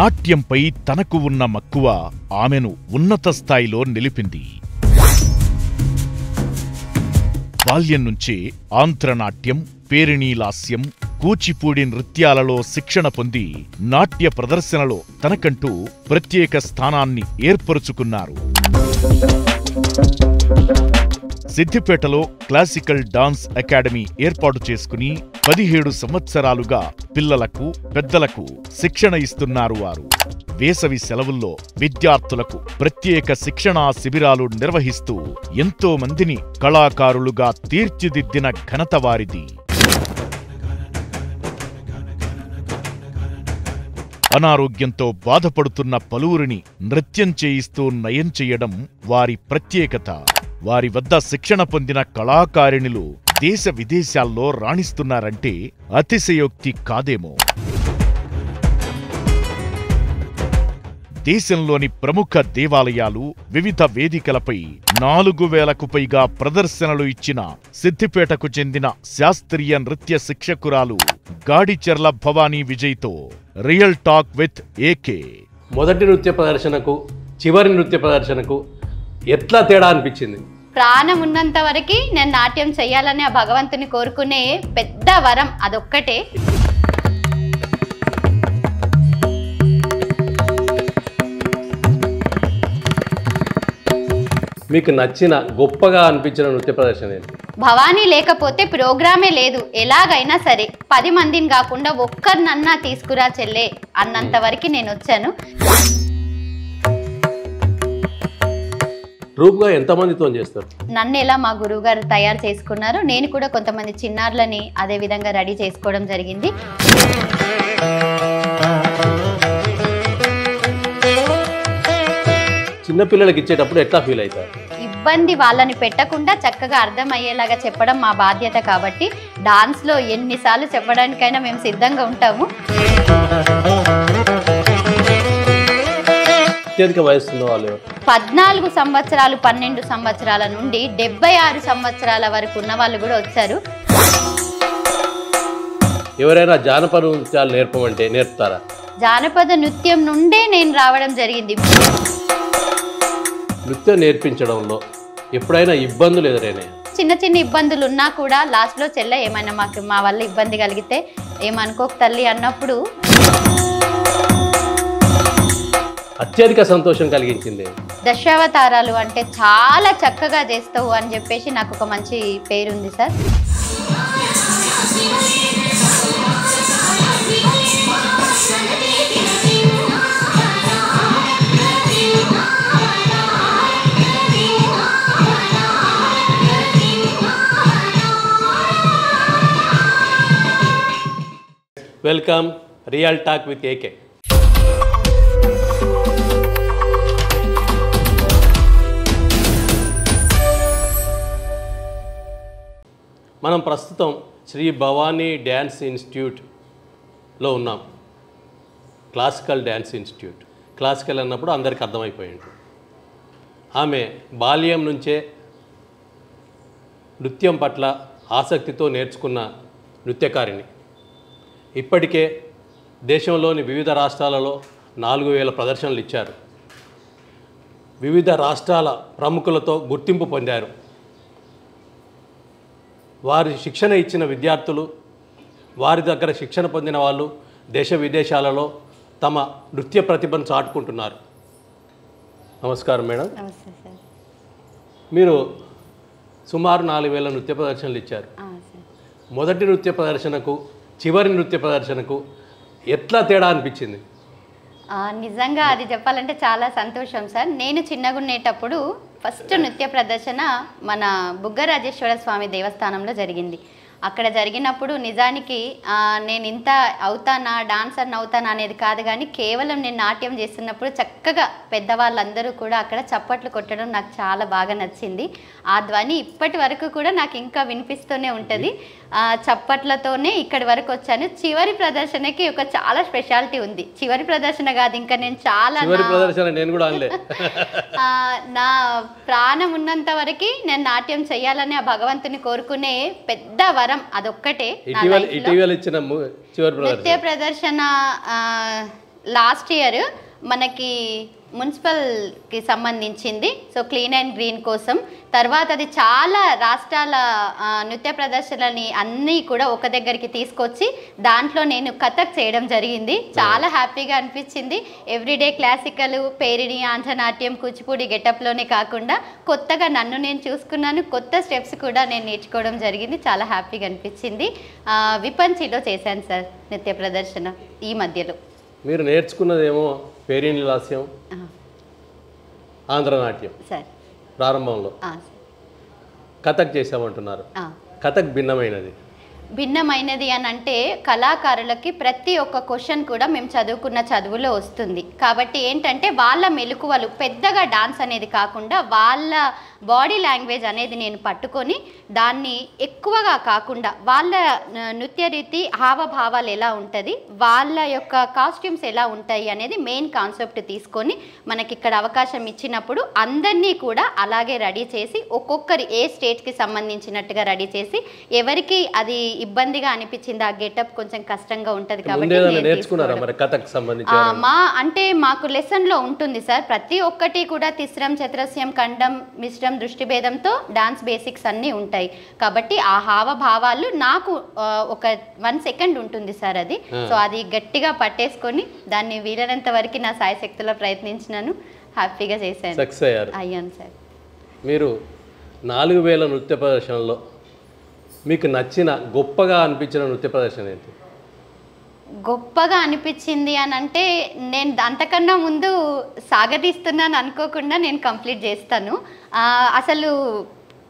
నాట్యంపై తనకు ఉన్న మక్కువ ఆమెను ఉన్నత స్థాయిలో నిలిపింది. బాల్యం నుంచే ఆంధ్రనాట్యం, పేరిణీలాస్యం, కూచిపూడి నృత్యాలలో శిక్షణ పొంది నాట్య ప్రదర్శనలో తనకంటూ ప్రత్యేక స్థానాన్ని ఏర్పరుచుకున్నారు. సిద్దిపేటలో క్లాసికల్ డాన్స్ అకాడమీ ఏర్పాటు చేసుకుని 17 సంవత్సరాలుగా పిల్లలకు, పెద్దలకు శిక్షణ ఇస్తున్నారు వారు. వేసవి సెలవుల్లో విద్యార్థులకు ప్రత్యేక శిక్షణా శిబిరాలు నిర్వహిస్తూ ఎంతో మందిని కళాకారులుగా తీర్చిదిద్దిన ఘనత వారిది. అనారోగ్యంతో బాధపడుతున్న పలువురిని నృత్యం చేయిస్తూ నయం చేయడం వారి ప్రత్యేకత. వారి వద్ద శిక్షణ పొందిన కళాకారిణులు దేశ విదేశాల్లో రాణిస్తున్నారంటే అతిశయోక్తి కాదేమో. దేశంలోని ప్రముఖ దేవాలయాలు, వివిధ వేదికలపై 4000కు పైగా ప్రదర్శనలు ఇచ్చిన సిద్దిపేటకు చెందిన శాస్త్రీయ నృత్య శిక్షకురాలు గాడిచెర్ల భవానీ విజయ్తో రియల్ టాక్ విత్ ఏకే. మొదటి నృత్య ప్రదర్శనకు చివరి నృత్య ప్రదర్శనకు ఎట్లా తేడా అనిపించింది? ప్రాణం ఉన్నంత వరకు నేను నాట్యం చెయ్యాలని ఆ భగవంతుని కోరుకునే పెద్ద వరం అదొక్కటే. మీకు నచ్చిన, గొప్పగా అనిపించిన నృత్య ప్రదర్శన ఏంటి? భవానీ లేకపోతే ప్రోగ్రామే లేదు. ఎలాగైనా సరే 10 మందిని కాకుండా ఒక్కరినన్నా తీసుకురా చెల్లే అన్నంత వరకు నేను వచ్చాను. గ్రూప్గా ఎంతమందితో చేస్తారు? నన్ను ఎలా మా గురువు గారు తయారు చేసుకున్నారు, నేను కూడా కొంతమంది చిన్నారులని అదే విధంగా రెడీ చేసుకోవడం జరిగింది. చిన్నపిల్లలకి ఇచ్చేటప్పుడు ఎట్లా ఫీల్ అవుతారు? ఇబ్బంది వాళ్ళని పెట్టకుండా చక్కగా అర్థమయ్యేలాగా చెప్పడం మా బాధ్యత కాబట్టి డాన్స్లో ఎన్నిసార్లు చెప్పడానికైనా మేము సిద్ధంగా ఉంటాము. అత్యధిక వయస్సున్న వాళ్ళు 14 సంవత్సరాలు, 12 సంవత్సరాల నుండి 76 సంవత్సరాల వరకు ఉన్న వాళ్ళు కూడా వచ్చారు. ఎవరైనా జానపద నృత్యాలు నేర్పమంటే నేర్పుతారా? జానపద నృత్యం నుండే నేను రావడం జరిగింది. నృత్యం నేర్పించడంలో ఎప్పుడైనా ఇబ్బందులు ఎదురైనాయి? చిన్న చిన్న ఇబ్బందులు ఉన్నా కూడా లాస్ట్లో చెల్ల ఏమైనా మా వల్ల ఇబ్బంది కలిగితే ఏమనుకోక తల్లి అన్నప్పుడు అత్యధిక సంతోషం కలిగించింది. దశావతారాలు అంటే చాలా చక్కగా చేస్తావు అని చెప్పేసి నాకు ఒక మంచి పేరుంది sir. Welcome real talk with AK. మనం ప్రస్తుతం శ్రీ భవానీ డ్యాన్స్ ఇన్స్టిట్యూట్లో ఉన్నాం. Classical dance institute. క్లాసికల్ అన్నప్పుడు అందరికీ అర్థమైపోయింది. ఆమె బాల్యం నుంచే నృత్యం పట్ల ఆసక్తితో నేర్చుకున్న నృత్యకారిణి. ఇప్పటికే దేశంలోని వివిధ రాష్ట్రాలలో 4000 ప్రదర్శనలు ఇచ్చారు. వివిధ రాష్ట్రాల ప్రముఖులతో గుర్తింపు పొందారు. వారి శిక్షణ ఇచ్చిన విద్యార్థులు, వారి దగ్గర శిక్షణ పొందిన వాళ్ళు దేశ విదేశాలలో తమ నృత్య ప్రతిభను చాటుకుంటున్నారు. నమస్కారం మేడం. నమస్తే సార్. మీరు సుమారు 4000 నృత్య ప్రదర్శనలు ఇచ్చారు. మొదటి నృత్య ప్రదర్శనకు చివరి నృత్య ప్రదర్శనకు ఎట్లా తేడా అనిపించింది? నిజంగా అది చెప్పాలంటే చాలా సంతోషం సార్. నేను చిన్నగుండేటప్పుడు ఫస్ట్ నృత్య ప్రదర్శన మన బుగ్గరాజేశ్వర స్వామి దేవస్థానంలో జరిగింది. అక్కడ జరిగినప్పుడు నిజానికి నేను ఇంత అవుతానా, డాన్సర్ని అవుతానా అనేది కాదు, కానీ కేవలం నేను నాట్యం చేస్తున్నప్పుడు చక్కగా పెద్దవాళ్ళందరూ కూడా అక్కడ చప్పట్లు కొట్టడం నాకు చాలా బాగా నచ్చింది. ఆ ధ్వని ఇప్పటి వరకు కూడా నాకు ఇంకా వినిపిస్తూనే ఉంటుంది. చప్పట్లతోనే ఇక్కడి వరకు వచ్చాను. చివరి ప్రదర్శనకి ఒక చాలా స్పెషాలిటీ ఉంది. చివరి ప్రదర్శన కాదు, ఇంకా నేను చాలా నా ప్రాణం ఉన్నంత వరకు నేను నాట్యం చెయ్యాలని ఆ భగవంతుని కోరుకునే పెద్ద వరం అదొక్కటే. నృత్య ప్రదర్శన లాస్ట్ ఇయర్ మనకి మున్సిపల్కి సంబంధించింది, సో క్లీన్ అండ్ గ్రీన్ కోసం. తర్వాత అది చాలా రాష్ట్రాల నృత్య ప్రదర్శనలని అన్నీ కూడా ఒక దగ్గరికి తీసుకొచ్చి దాంట్లో నేను కథక్ చేయడం జరిగింది. చాలా హ్యాపీగా అనిపించింది. ఎవ్రీడే క్లాసికల్, పేరిణి, ఆంధ్రనాట్యం, కూచిపూడి గెటప్లోనే కాకుండా కొత్తగా నన్ను నేను చూసుకున్నాను. కొత్త స్టెప్స్ కూడా నేను నేర్చుకోవడం జరిగింది. చాలా హ్యాపీగా అనిపించింది. విపంచిలో చేశాను సార్ నృత్య ప్రదర్శన ఈ మధ్యలో. మీరు నేర్చుకున్నదేమో పేరిణి లాస్యం, ఆంధ్రనాట్యం సార్ ప్రారంభంలో, కథక్ చేసామంటున్నారు. కథక్ భిన్నమైనది అని అంటే కళాకారులకి ప్రతి ఒక్క క్వశ్చన్ కూడా మేము చదువుకున్న చదువులో వస్తుంది. కాబట్టి ఏంటంటే వాళ్ళ మెలకువలు పెద్దగా డాన్స్ అనేది కాకుండా వాళ్ళ బాడీ లాంగ్వేజ్ అనేది నేను పట్టుకొని దాన్ని ఎక్కువగా కాకుండా వాళ్ళ నృత్య రీతి, హావభావాలు ఎలా ఉంటుంది, వాళ్ళ యొక్క కాస్ట్యూమ్స్ ఎలా ఉంటాయి అనేది మెయిన్ కాన్సెప్ట్ తీసుకొని మనకి ఇక్కడ అవకాశం ఇచ్చినప్పుడు అందరినీ కూడా అలాగే రెడీ చేసి ఒక్కొక్కరి ఏ స్టేట్కి సంబంధించినట్టుగా రెడీ చేసి ఎవరికి అది ఇబ్బందిగా అనిపించింది, ఆ గెటప్ కొంచెం కష్టంగా ఉంటుంది కాబట్టి అంటే మాకు లెసన్లో ఉంటుంది సార్. ప్రతి ఒక్కటి కూడా తిస్రం, చతురస్యం, ఖండం, మిశ్రం, దృష్టి భేదంతో డాన్స్ బేసిక్స్ అన్నీ ఉంటాయి. కాబట్టి ఆ హావభావాలు నాకు ఒక 1 సెకండ్ ఉంటుంది సార్ అది. సో అది గట్టిగా పట్టేసుకొని దాన్ని వీలైనంత వరకు నా సాయశక్తిలో ప్రయత్నించినాను. హ్యాపీగా చేశాను, అయ్యాను సార్. మీరు 4000 నృత్య ప్రదర్శనలో మీకు నచ్చిన గొప్పగా అనిపించిన నృత్య ప్రదర్శన ఏంటి? గొప్పగా అనిపించింది అని అంటే నేను అంతకన్నా ముందు సాగదీస్తున్నాను అనుకోకుండా నేను కంప్లీట్ చేస్తాను. అసలు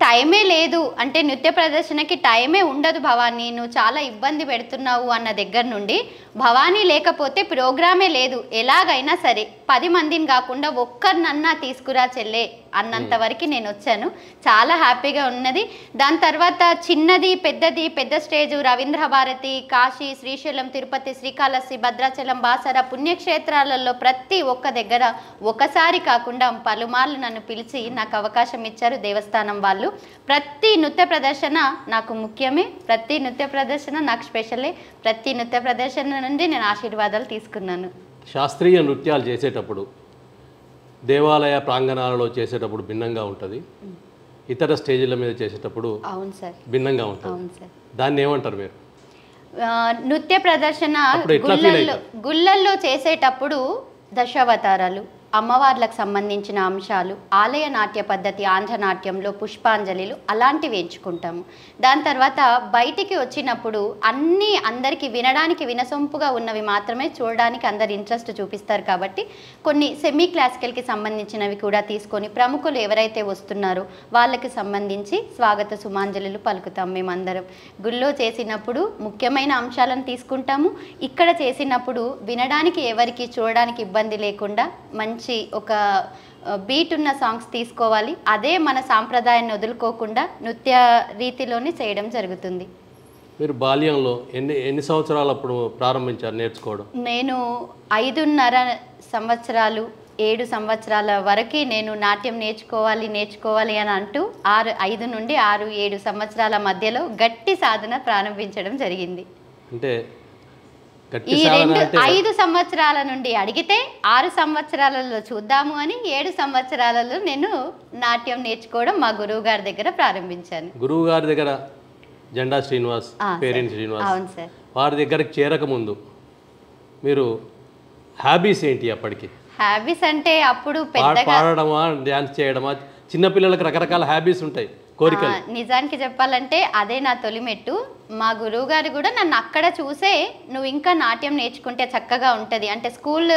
టైమే లేదు అంటే నృత్య ప్రదర్శనకి టైమే ఉండదు భవానీ, నువ్వు చాలా ఇబ్బంది పెడుతున్నావు అన్న దగ్గర నుండి భవానీ లేకపోతే ప్రోగ్రామే లేదు, ఎలాగైనా సరే 10 మందిని కాకుండా ఒక్కరినన్నా తీసుకురా చెల్లే అన్నంత వరకు నేను వచ్చాను. చాలా హ్యాపీగా ఉన్నది. దాని తర్వాత చిన్నది పెద్దది, పెద్ద స్టేజు, రవీంద్ర భారతి, కాశీ, శ్రీశైలం, తిరుపతి, శ్రీకాళహస్తి, భద్రాచలం, బాసర పుణ్యక్షేత్రాలలో ప్రతి ఒక్క దగ్గర ఒకసారి కాకుండా పలుమార్లు నన్ను పిలిచి నాకు అవకాశం ఇచ్చారు దేవస్థానం వాళ్ళు. ప్రతి నృత్య ప్రదర్శన నాకు ముఖ్యమే, ప్రతి నృత్య ప్రదర్శన నాకు స్పెషలే. ప్రతి నృత్య ప్రదర్శన నుండి నేను ఆశీర్వాదాలు తీసుకున్నాను. శాస్త్రీయ నృత్యాలు చేసేటప్పుడు దేవాలయ ప్రాంగణాలలో చేసేటప్పుడు భిన్నంగా ఉంటుంది, ఇతర స్టేజ్ల మీద చేసేటప్పుడు అవును సార్ భిన్నంగా ఉంటుంది. అవును సార్. దాన్ని ఏమంటారు మీరు? నృత్య ప్రదర్శన గుళ్ళల్లో చేసేటప్పుడు దశావతారాలు, అమ్మవార్లకు సంబంధించిన అంశాలు, ఆలయ నాట్య పద్ధతి, ఆంధ్రనాట్యంలో పుష్పాంజలిలు అలాంటివి ఎంచుకుంటాము. దాని తర్వాత బయటికి వచ్చినప్పుడు అన్నీ అందరికీ వినడానికి వినసొంపుగా ఉన్నవి మాత్రమే చూడడానికి అందరు ఇంట్రెస్ట్ చూపిస్తారు. కాబట్టి కొన్ని సెమీ క్లాసికల్కి సంబంధించినవి కూడా తీసుకొని ప్రముఖులు ఎవరైతే వస్తున్నారో వాళ్ళకి సంబంధించి స్వాగత సుమాంజలులు పలుకుతాం. మేమందరం గుళ్ళో చేసినప్పుడు ముఖ్యమైన అంశాలను తీసుకుంటాము, ఇక్కడ చేసినప్పుడు వినడానికి ఎవరికి చూడడానికి ఇబ్బంది లేకుండా మంచి ఒక బీట్ ఉన్న సాంగ్స్ తీసుకోవాలి. అదే మన సాంప్రదాయాన్ని వదులుకోకుండా నృత్య రీతిలోనే చేయడం జరుగుతుంది. మీరు బాల్యంలో ఎన్ని సంవత్సరాలు అప్పుడు ప్రారంభించారు నేర్చుకోవడం? నేను 5.5 సంవత్సరాలు 7 సంవత్సరాల వరకు నేను నాట్యం నేర్చుకోవాలి అని అంటూ 5 నుండి 6-7 సంవత్సరాల మధ్యలో గట్టి సాధన ప్రారంభించడం జరిగింది. అంటే ఈ 5 సంవత్సరాల నుండి అడిగితే 6 సంవత్సరాలలో చూద్దాము అని 7 సంవత్సరాలలో నేను నాట్యం నేర్చుకోవడం మా గురువు గారి దగ్గర ప్రారంభించాను. గురువు గారి దగ్గర జెండా శ్రీనివాస్, పేరిణి శ్రీనివాస్, అవును సార్, వారి దగ్గరకు చేరకముందు మీరు హ్యాబీస్ ఏంటి? అప్పటికి హ్యాబీస్ అంటే అప్పుడు పెద్దగా పాడడమా, డ్యాన్స్ చేయడమా? చిన్నపిల్లలకు రకరకాల హ్యాబీస్ ఉంటాయి, కోరికలు. నిజానికి చెప్పాలంటే అదే నా తొలిమెట్టు. మా గురువు గారు కూడా నన్ను అక్కడ చూసే నువ్వు ఇంకా నాట్యం నేర్చుకుంటే చక్కగా ఉంటుంది అంటే స్కూల్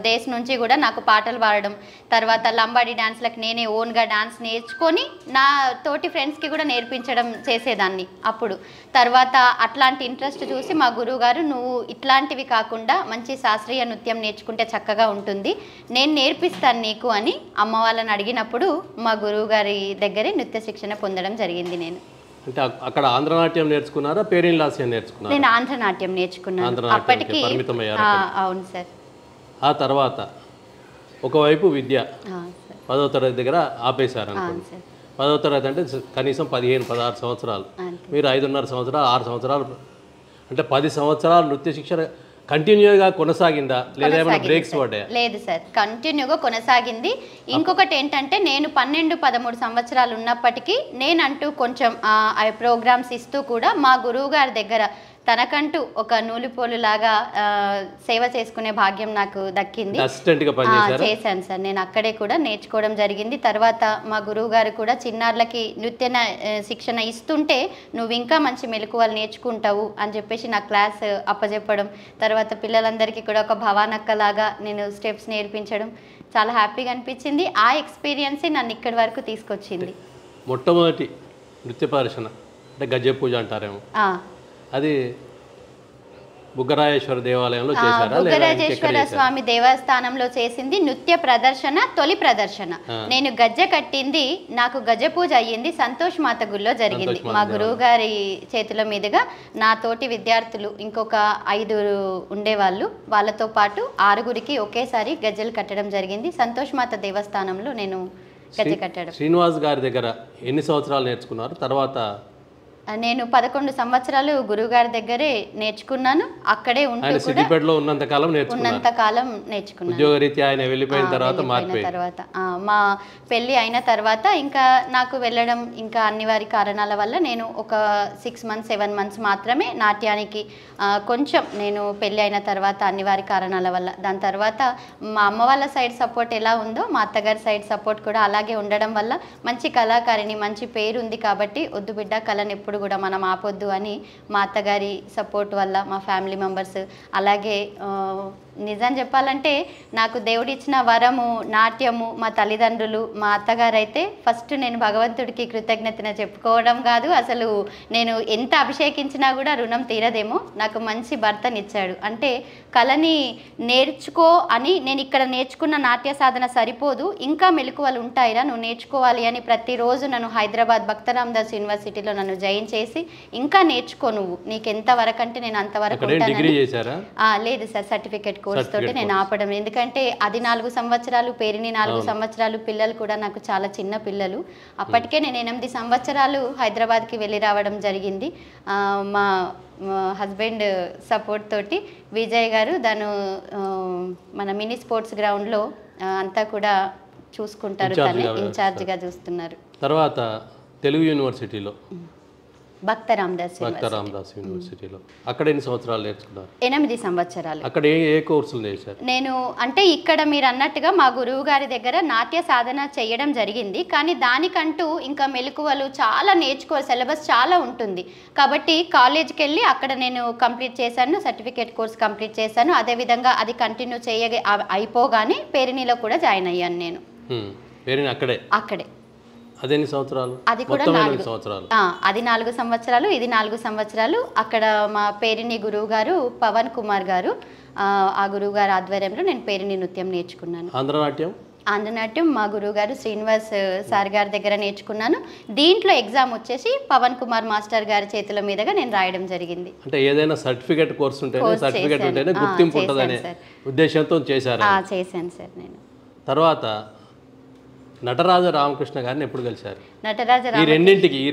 డేస్ నుంచి కూడా నాకు పాటలు పాడడం, తర్వాత లంబాడీ డాన్స్లకు నేనే ఓన్గా డాన్స్ నేర్చుకొని నా తోటి ఫ్రెండ్స్కి కూడా నేర్పించడం చేసేదాన్ని అప్పుడు. తర్వాత అట్లాంటి ఇంట్రెస్ట్ చూసి మా గురువు గారు నువ్వు ఇట్లాంటివి కాకుండా మంచి శాస్త్రీయ నృత్యం నేర్చుకుంటే చక్కగా ఉంటుంది, నేను నేర్పిస్తాను నీకు అని అమ్మ వాళ్ళని అడిగినప్పుడు మా గురువు గారి దగ్గరే నృత్య శిక్షణ పొందడం జరిగింది. నేను అంటే అక్కడ ఆంధ్రనాట్యం నేర్చుకున్నారా, పేరిణి లాస్యం నేర్చుకున్నారా? నేను ఆంధ్రనాట్యం నేర్చుకున్నాను అప్పటికి. అవును సార్. ఆ తర్వాత ఒకవైపు విద్య 10వ తరగతి దగ్గర ఆపేశారు అనుకోండి. 10వ తరగతి అంటే కనీసం 15-16 సంవత్సరాలు, మీరు 5.5 సంవత్సరాలు 6 సంవత్సరాలు అంటే 10 సంవత్సరాలు నృత్య శిక్షణ కంటిన్యూగా కొనసాగిందా లేదా ఏమైనా బ్రేక్స్ పడ్డాయా? లేదు సార్, కంటిన్యూగా కొనసాగింది. ఇంకొకటి ఏంటంటే నేను 12-13 సంవత్సరాలు ఉన్నప్పటికీ నేనంటూ కొంచెం ప్రోగ్రామ్స్ ఇస్తూ కూడా మా గురువు గారి దగ్గర తనకంటూ ఒక నూలుపోలు లాగా సేవ చేసుకునే భాగ్యం నాకు దక్కింది. చేశాను సార్, నేను అక్కడే కూడా నేర్చుకోవడం జరిగింది. తర్వాత మా గురువు గారు కూడా చిన్నారులకి నృత్య శిక్షణ ఇస్తుంటే నువ్వు ఇంకా మంచి మెలకువలు నేర్చుకుంటావు అని చెప్పేసి నా క్లాస్ అప్పచెప్పడం, తర్వాత పిల్లలందరికీ కూడా ఒక భవానక్కలాగా నేను స్టెప్స్ నేర్పించడం చాలా హ్యాపీగా అనిపించింది. ఆ ఎక్స్పీరియన్సే నన్ను ఇక్కడి వరకు తీసుకొచ్చింది. మొట్టమొదటి నృత్య ప్రదర్శన అంటే గజ్జె పూజ అంటారేమో, అది బుగ్గరాజేశ్వర దేవాలయంలో చేశారా? బుగ్గరాజేశ్వర స్వామి దేవస్థానంలో చేసింది నృత్య ప్రదర్శన, తొలి ప్రదర్శన. నేను గజ్జె కట్టింది, నాకు గజ పూజ అయ్యింది సంతోష్ మాత గుళ్ళో జరిగింది. మా గురువు గారి చేతుల మీదుగా నా తోటి విద్యార్థులు ఇంకొక 5 ఉండేవాళ్ళు, వాళ్ళతో పాటు 6గురికి ఒకేసారి గజ్జెలు కట్టడం జరిగింది. సంతోష్ మాత దేవస్థానంలో నేను గజ్జె కట్టడం. శ్రీనివాస్ గారి దగ్గర ఎన్ని సంవత్సరాలు నేర్చుకున్నారు? తర్వాత నేను 11 సంవత్సరాలు గురువుగారి దగ్గరే నేర్చుకున్నాను. అక్కడే సిద్దిపేటలో ఉన్నంత కాలం నేర్చుకున్నాను. ఉద్యోగరీత్యా ఆయన వెళ్ళిపోయిన తర్వాత మా పెళ్ళి అయిన తర్వాత ఇంకా నాకు వెళ్ళడం ఇంకా అనివార్య కారణాల వల్ల నేను ఒక 6 months 7 months మాత్రమే నాట్యానికి కొంచెం నేను పెళ్ళి అయిన తర్వాత అనివార్య కారణాల వల్ల. దాని తర్వాత మా అమ్మ వాళ్ళ సైడ్ సపోర్ట్ ఎలా ఉందో మా అత్తగారి సైడ్ సపోర్ట్ కూడా అలాగే ఉండడం వల్ల మంచి కళాకారిణి, మంచి పేరు ఉంది కాబట్టి వద్దు బిడ్డ కళను ఎప్పుడు కూడా మనం ఆపొద్దు అని మా అత్తగారి సపోర్ట్ వల్ల, మా ఫ్యామిలీ మెంబర్స్, అలాగే నిజం చెప్పాలంటే నాకు దేవుడిచ్చిన వరము నాట్యము, మా తల్లిదండ్రులు, మా అత్తగారు అయితే ఫస్ట్ నేను భగవంతుడికి కృతజ్ఞతను చెప్పుకోవడం కాదు, అసలు నేను ఎంత అభిషేకించినా కూడా రుణం తీరదేమో. నాకు మంచి భర్తనిచ్చాడు. అంటే కళని నేర్చుకో అని, నేను ఇక్కడ నేర్చుకున్న నాట్య సాధన సరిపోదు, ఇంకా మెలకువలు ఉంటాయిరా నువ్వు నేర్చుకోవాలి అని ప్రతిరోజు నన్ను హైదరాబాద్ భక్త రామదాస్ యూనివర్సిటీలో నన్ను జాయిన్ చేసి ఇంకా నేర్చుకో నువ్వు, నీకు ఎంత వరకు అంటే నేను అంతవరకు లేదు సార్, సర్టిఫికేట్ కోర్స్ తోటి నేను ఆపడం. ఎందుకంటే అది 4 సంవత్సరాలు, పేరుని 4 సంవత్సరాలు, పిల్లలు కూడా నాకు చాలా చిన్న పిల్లలు. అప్పటికే నేను 8 సంవత్సరాలు హైదరాబాద్కి వెళ్ళి రావడం జరిగింది. మా హస్బెండ్ సపోర్ట్ తోటి విజయ్ గారు దాని మన మినీ స్పోర్ట్స్ గ్రౌండ్లో అంతా కూడా చూసుకుంటారు, ఇన్ఛార్జ్గా చూస్తున్నారు. తర్వాత తెలుగు యూనివర్సిటీలో భక్త రామదాస్ యూనివర్సిటీలో అక్కడ ఎన్ని సంవత్సరాలు నేర్చుకున్నారు? 8 సంవత్సరాలు. అక్కడ ఏ కోర్సులు చేశారు? నేను అంటే ఇక్కడ మీరు అన్నట్టుగా మా గురువు గారి దగ్గర నాట్య సాధన చేయడం జరిగింది, కానీ దానికంటూ ఇంకా మెలకువలు చాలా సిలబస్ చాలా ఉంటుంది కాబట్టి కాలేజ్కి వెళ్ళి అక్కడ నేను కంప్లీట్ చేశాను, సర్టిఫికేట్ కోర్స్ కంప్లీట్ చేశాను. అదేవిధంగా అది కంటిన్యూ అయిపోగానే పేరిణిలో కూడా జాయిన్ అయ్యాను నేను. అక్కడే అదెన్ని సంవత్సరాలు? అది కూడా 4 సంవత్సరాలు. అది 4 సంవత్సరాలు, ఇది 4 సంవత్సరాలు. అక్కడ మా పేరిణి గురువు గారు పవన్ కుమార్ గారు, ఆ గురువు గారి ఆధ్వర్యంలో నేను పేరిణి నృత్యం నేర్చుకున్నాను. ఆంధ్రనాట్యం మా గురువు గారు శ్రీనివాస్ సార్ గారి దగ్గర నేర్చుకున్నాను. దీంట్లో ఎగ్జామ్ వచ్చేసి పవన్ కుమార్ మాస్టర్ గారి చేతుల మీదుగా నేను రాయడం జరిగింది. అంటే ఏదైనా సర్టిఫికేట్ కోర్స్ ఉంటేనే గుర్తింపు ఉంటుందనే ఉద్దేశంతో చేశాను సార్ నేను. తర్వాత నటరాజ రామకృష్ణ గారిని ఎప్పుడు కలిశారు? ఈ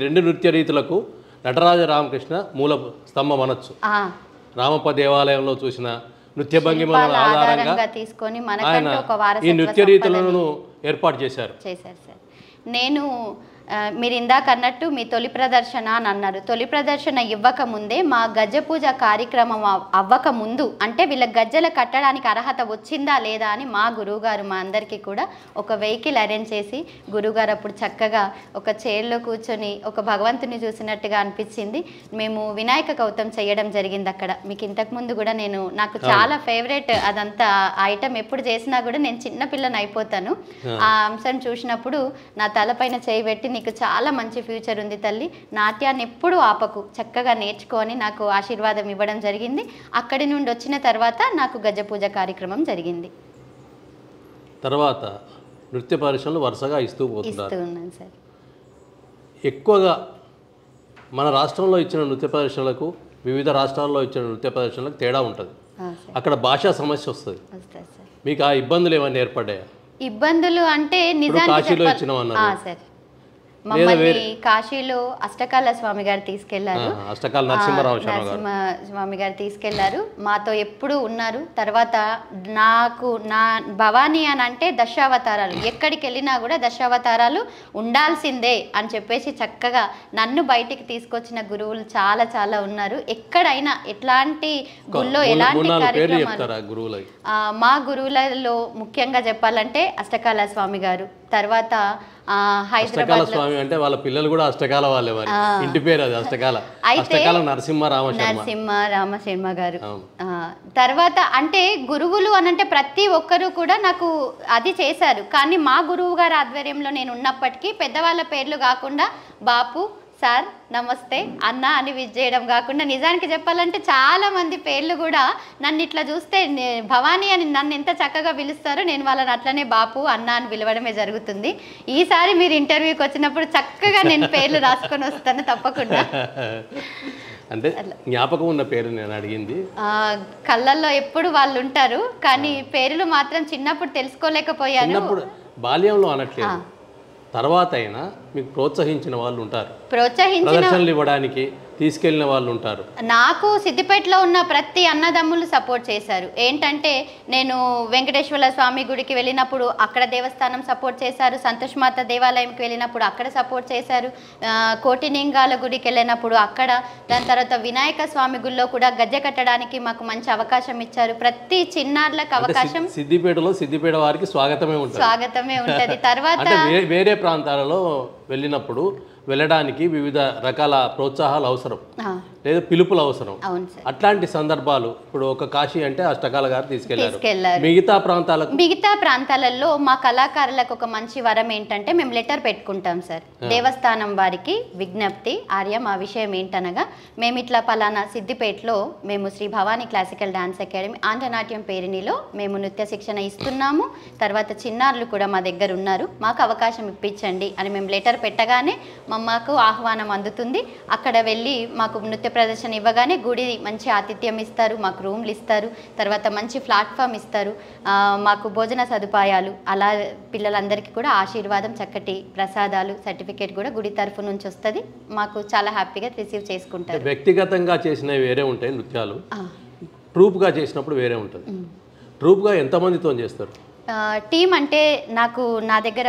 రెండు నృత్య రీతులకు నటరాజ రామకృష్ణ మూల స్తంభం అనొచ్చు. రామప్ప దేవాలయంలో చూసిన నృత్య భంగిమల ఆధారంగా తీసుకొని ఈ నృత్య రీతులను ఏర్పాటు చేశారు. నేను మీరు ఇందాక అన్నట్టు మీ తొలి ప్రదర్శన అని అన్నారు. తొలి ప్రదర్శన ఇవ్వక ముందే మా గజ్జ పూజ కార్యక్రమం అవ్వక ముందు, అంటే వీళ్ళ గజ్జల కట్టడానికి అర్హత వచ్చిందా లేదా అని మా గురువుగారు మా అందరికీ కూడా ఒక వెహికల్ అరేంజ్ చేసి, గురువుగారు అప్పుడు చక్కగా ఒక చైర్లో కూర్చొని ఒక భగవంతుని చూసినట్టుగా అనిపించింది. మేము వినాయక కౌతం చేయడం జరిగింది అక్కడ. మీకు ఇంతకుముందు కూడా నాకు చాలా ఫేవరెట్ అదంతా ఐటమ్, ఎప్పుడు చేసినా కూడా నేను చిన్నపిల్లని అయిపోతాను. ఆ అంశం చూసినప్పుడు నా తలపైన చేయి పెట్టి నీకు చాలా మంచి ఫ్యూచర్ ఉంది తల్లి, నాట్యాన్ని ఎప్పుడూ ఆపకు, చక్కగా నేర్చుకొని నాకు ఆశీర్వాదం ఇవ్వడం జరిగింది. అక్కడి నుండి వచ్చిన తర్వాత నాకు గజ్జ పూజ కార్యక్రమం జరిగింది. తర్వాత నృత్య ప్రదర్శనలు వరుసగా ఇస్తూ ఉన్నాను సార్. ఎక్కువగా మన రాష్ట్రంలో ఇచ్చిన నృత్య ప్రదర్శనలకు వివిధ రాష్ట్రాల్లో ఇచ్చిన నృత్య ప్రదర్శనలకు తేడా ఉంటుంది. అక్కడ భాషా సమస్య వస్తుంది. మీకు ఆ ఇబ్బందులు ఏమైనా ఏర్పడ్డాయా? ఇబ్బందులు అంటే నిజానికి సార్ మమ్మల్ని కాశీలో అష్టకాల స్వామి గారు తీసుకెళ్లారు. స్వామి గారు తీసుకెళ్లారు, మాతో ఎప్పుడు ఉన్నారు. తర్వాత నాకు నా భవానీ అని అంటే దశావతారాలు, ఎక్కడికి వెళ్ళినా కూడా దశావతారాలు ఉండాల్సిందే అని చెప్పేసి చక్కగా నన్ను బయటికి తీసుకొచ్చిన గురువులు చాలా చాలా ఉన్నారు. ఎక్కడైనా ఎట్లాంటి గుళ్ళో ఎలాంటి కార్యక్రమాలు, మా గురువులలో ముఖ్యంగా చెప్పాలంటే అష్టకాల స్వామి గారు, తర్వాత హైదరాబాద్ స్వామి అంటే వాళ్ళ పిల్లలు కూడా అష్టకాల వాళ్ళే, ఇంటి పేరు అది అష్టకాల. అష్టకాల నరసింహ రామశర్మ గారు. తర్వాత అంటే గురువులు అనంటే ప్రతి ఒక్కరు కూడా నాకు అది చేశారు. కానీ మా గురువు గారి ఆధ్వర్యంలో నేను ఉన్నప్పటికీ పెద్దవాళ్ళ పేర్లు కాకుండా బాపు, సార్, నమస్తే, అన్న అని విజ్ చేయడం కాకుండా నిజానికి చెప్పాలంటే చాలా మంది పేర్లు కూడా నన్ను ఇట్లా చూస్తే భవానీ అని నన్ను ఎంత చక్కగా పిలుస్తారో నేను వాళ్ళని అట్లనే బాపు, అన్న అని పిలవడమే జరుగుతుంది. ఈసారి మీరు ఇంటర్వ్యూకి వచ్చినప్పుడు చక్కగా నేను పేర్లు రాసుకొని వస్తాను తప్పకుండా. అంటే జ్ఞాపకం ఉన్న పేరు నేను అడిగింది. కళ్ళల్లో ఎప్పుడు వాళ్ళు ఉంటారు, కానీ పేర్లు మాత్రం చిన్నప్పుడు తెలుసుకోలేకపోయాను. బాల్యంలో అనట్లేదు, తర్వాత అయినా మీకు ప్రోత్సహించిన వాళ్ళు ఉంటారు, ప్రదర్శనలు ఇవ్వడానికి తీసుకెళ్లిన వాళ్ళు ఉంటారు. నాకు సిద్దిపేటలో ఉన్న ప్రతి అన్నదమ్ములు సపోర్ట్ చేశారు. ఏంటంటే నేను వెంకటేశ్వర స్వామి గుడికి వెళ్ళినప్పుడు అక్కడ దేవస్థానం సపోర్ట్ చేశారు, సంతోష్ మాత దేవాలయంకి వెళ్ళినప్పుడు అక్కడ సపోర్ట్ చేశారు, కోటిలింగాల గుడికి వెళ్ళినప్పుడు అక్కడ, దాని తర్వాత వినాయక స్వామి గుడిలో కూడా గజ్జె కట్టడానికి మాకు మంచి అవకాశం ఇచ్చారు. ప్రతి చిన్నారులకు అవకాశం సిద్దిపేటలో సిద్దిపేట వారికి స్వాగతమే ఉంటుంది. తర్వాత వేరే ప్రాంతాలలో వెళ్ళినప్పుడు వెళ్ళడానికి వివిధ రకాల ప్రోత్సాహాలు అవసరం, లేదా పిలుపులు అవసరం. అట్లాంటి సందర్భాలు ఇప్పుడు ఒక కాశీ అంటే అష్టకాల గారు తీసుకెళ్లారు. మిగతా ప్రాంతాలలో మా కళాకారులకు ఒక మంచి వరం ఏంటంటే మేము లెటర్ పెట్టుకుంటాం సార్, దేవస్థానం వారికి విజ్ఞప్తి, ఆర్య మా విషయం ఏంటనగా మేము ఇట్లా పలానా సిద్దిపేటలో మేము Sri Bhavani classical dance academy Andhranatyam పేరిణిలో మేము నృత్య శిక్షణ ఇస్తున్నాము, తర్వాత చిన్నారులు కూడా మా దగ్గర ఉన్నారు, మాకు అవకాశం ఇప్పించండి అని మేము లెటర్ పెట్టగానే మాకు ఆహ్వానం అందుతుంది. అక్కడ వెళ్ళి మాకు నృత్య ప్రదర్శన ఇవ్వగానే గుడి మంచి ఆతిథ్యం ఇస్తారు, మాకు రూమ్లు ఇస్తారు, తర్వాత మంచి ప్లాట్ఫామ్ ఇస్తారు, మాకు భోజన సదుపాయాలు, అలా పిల్లలందరికీ కూడా ఆశీర్వాదం, చక్కటి ప్రసాదాలు, సర్టిఫికేట్ కూడా గుడి తరఫు నుంచి వస్తుంది. మాకు చాలా హ్యాపీగా రిసీవ్ చేసుకుంటారు. వ్యక్తిగతంగా చేసినవి వేరే ఉంటాయి నృత్యాలు, ట్రూప్గా చేసినప్పుడు వేరే ఉంటుంది. ట్రూప్గా ఎంతమందితో చేస్తారు? టీం అంటే నాకు నా దగ్గర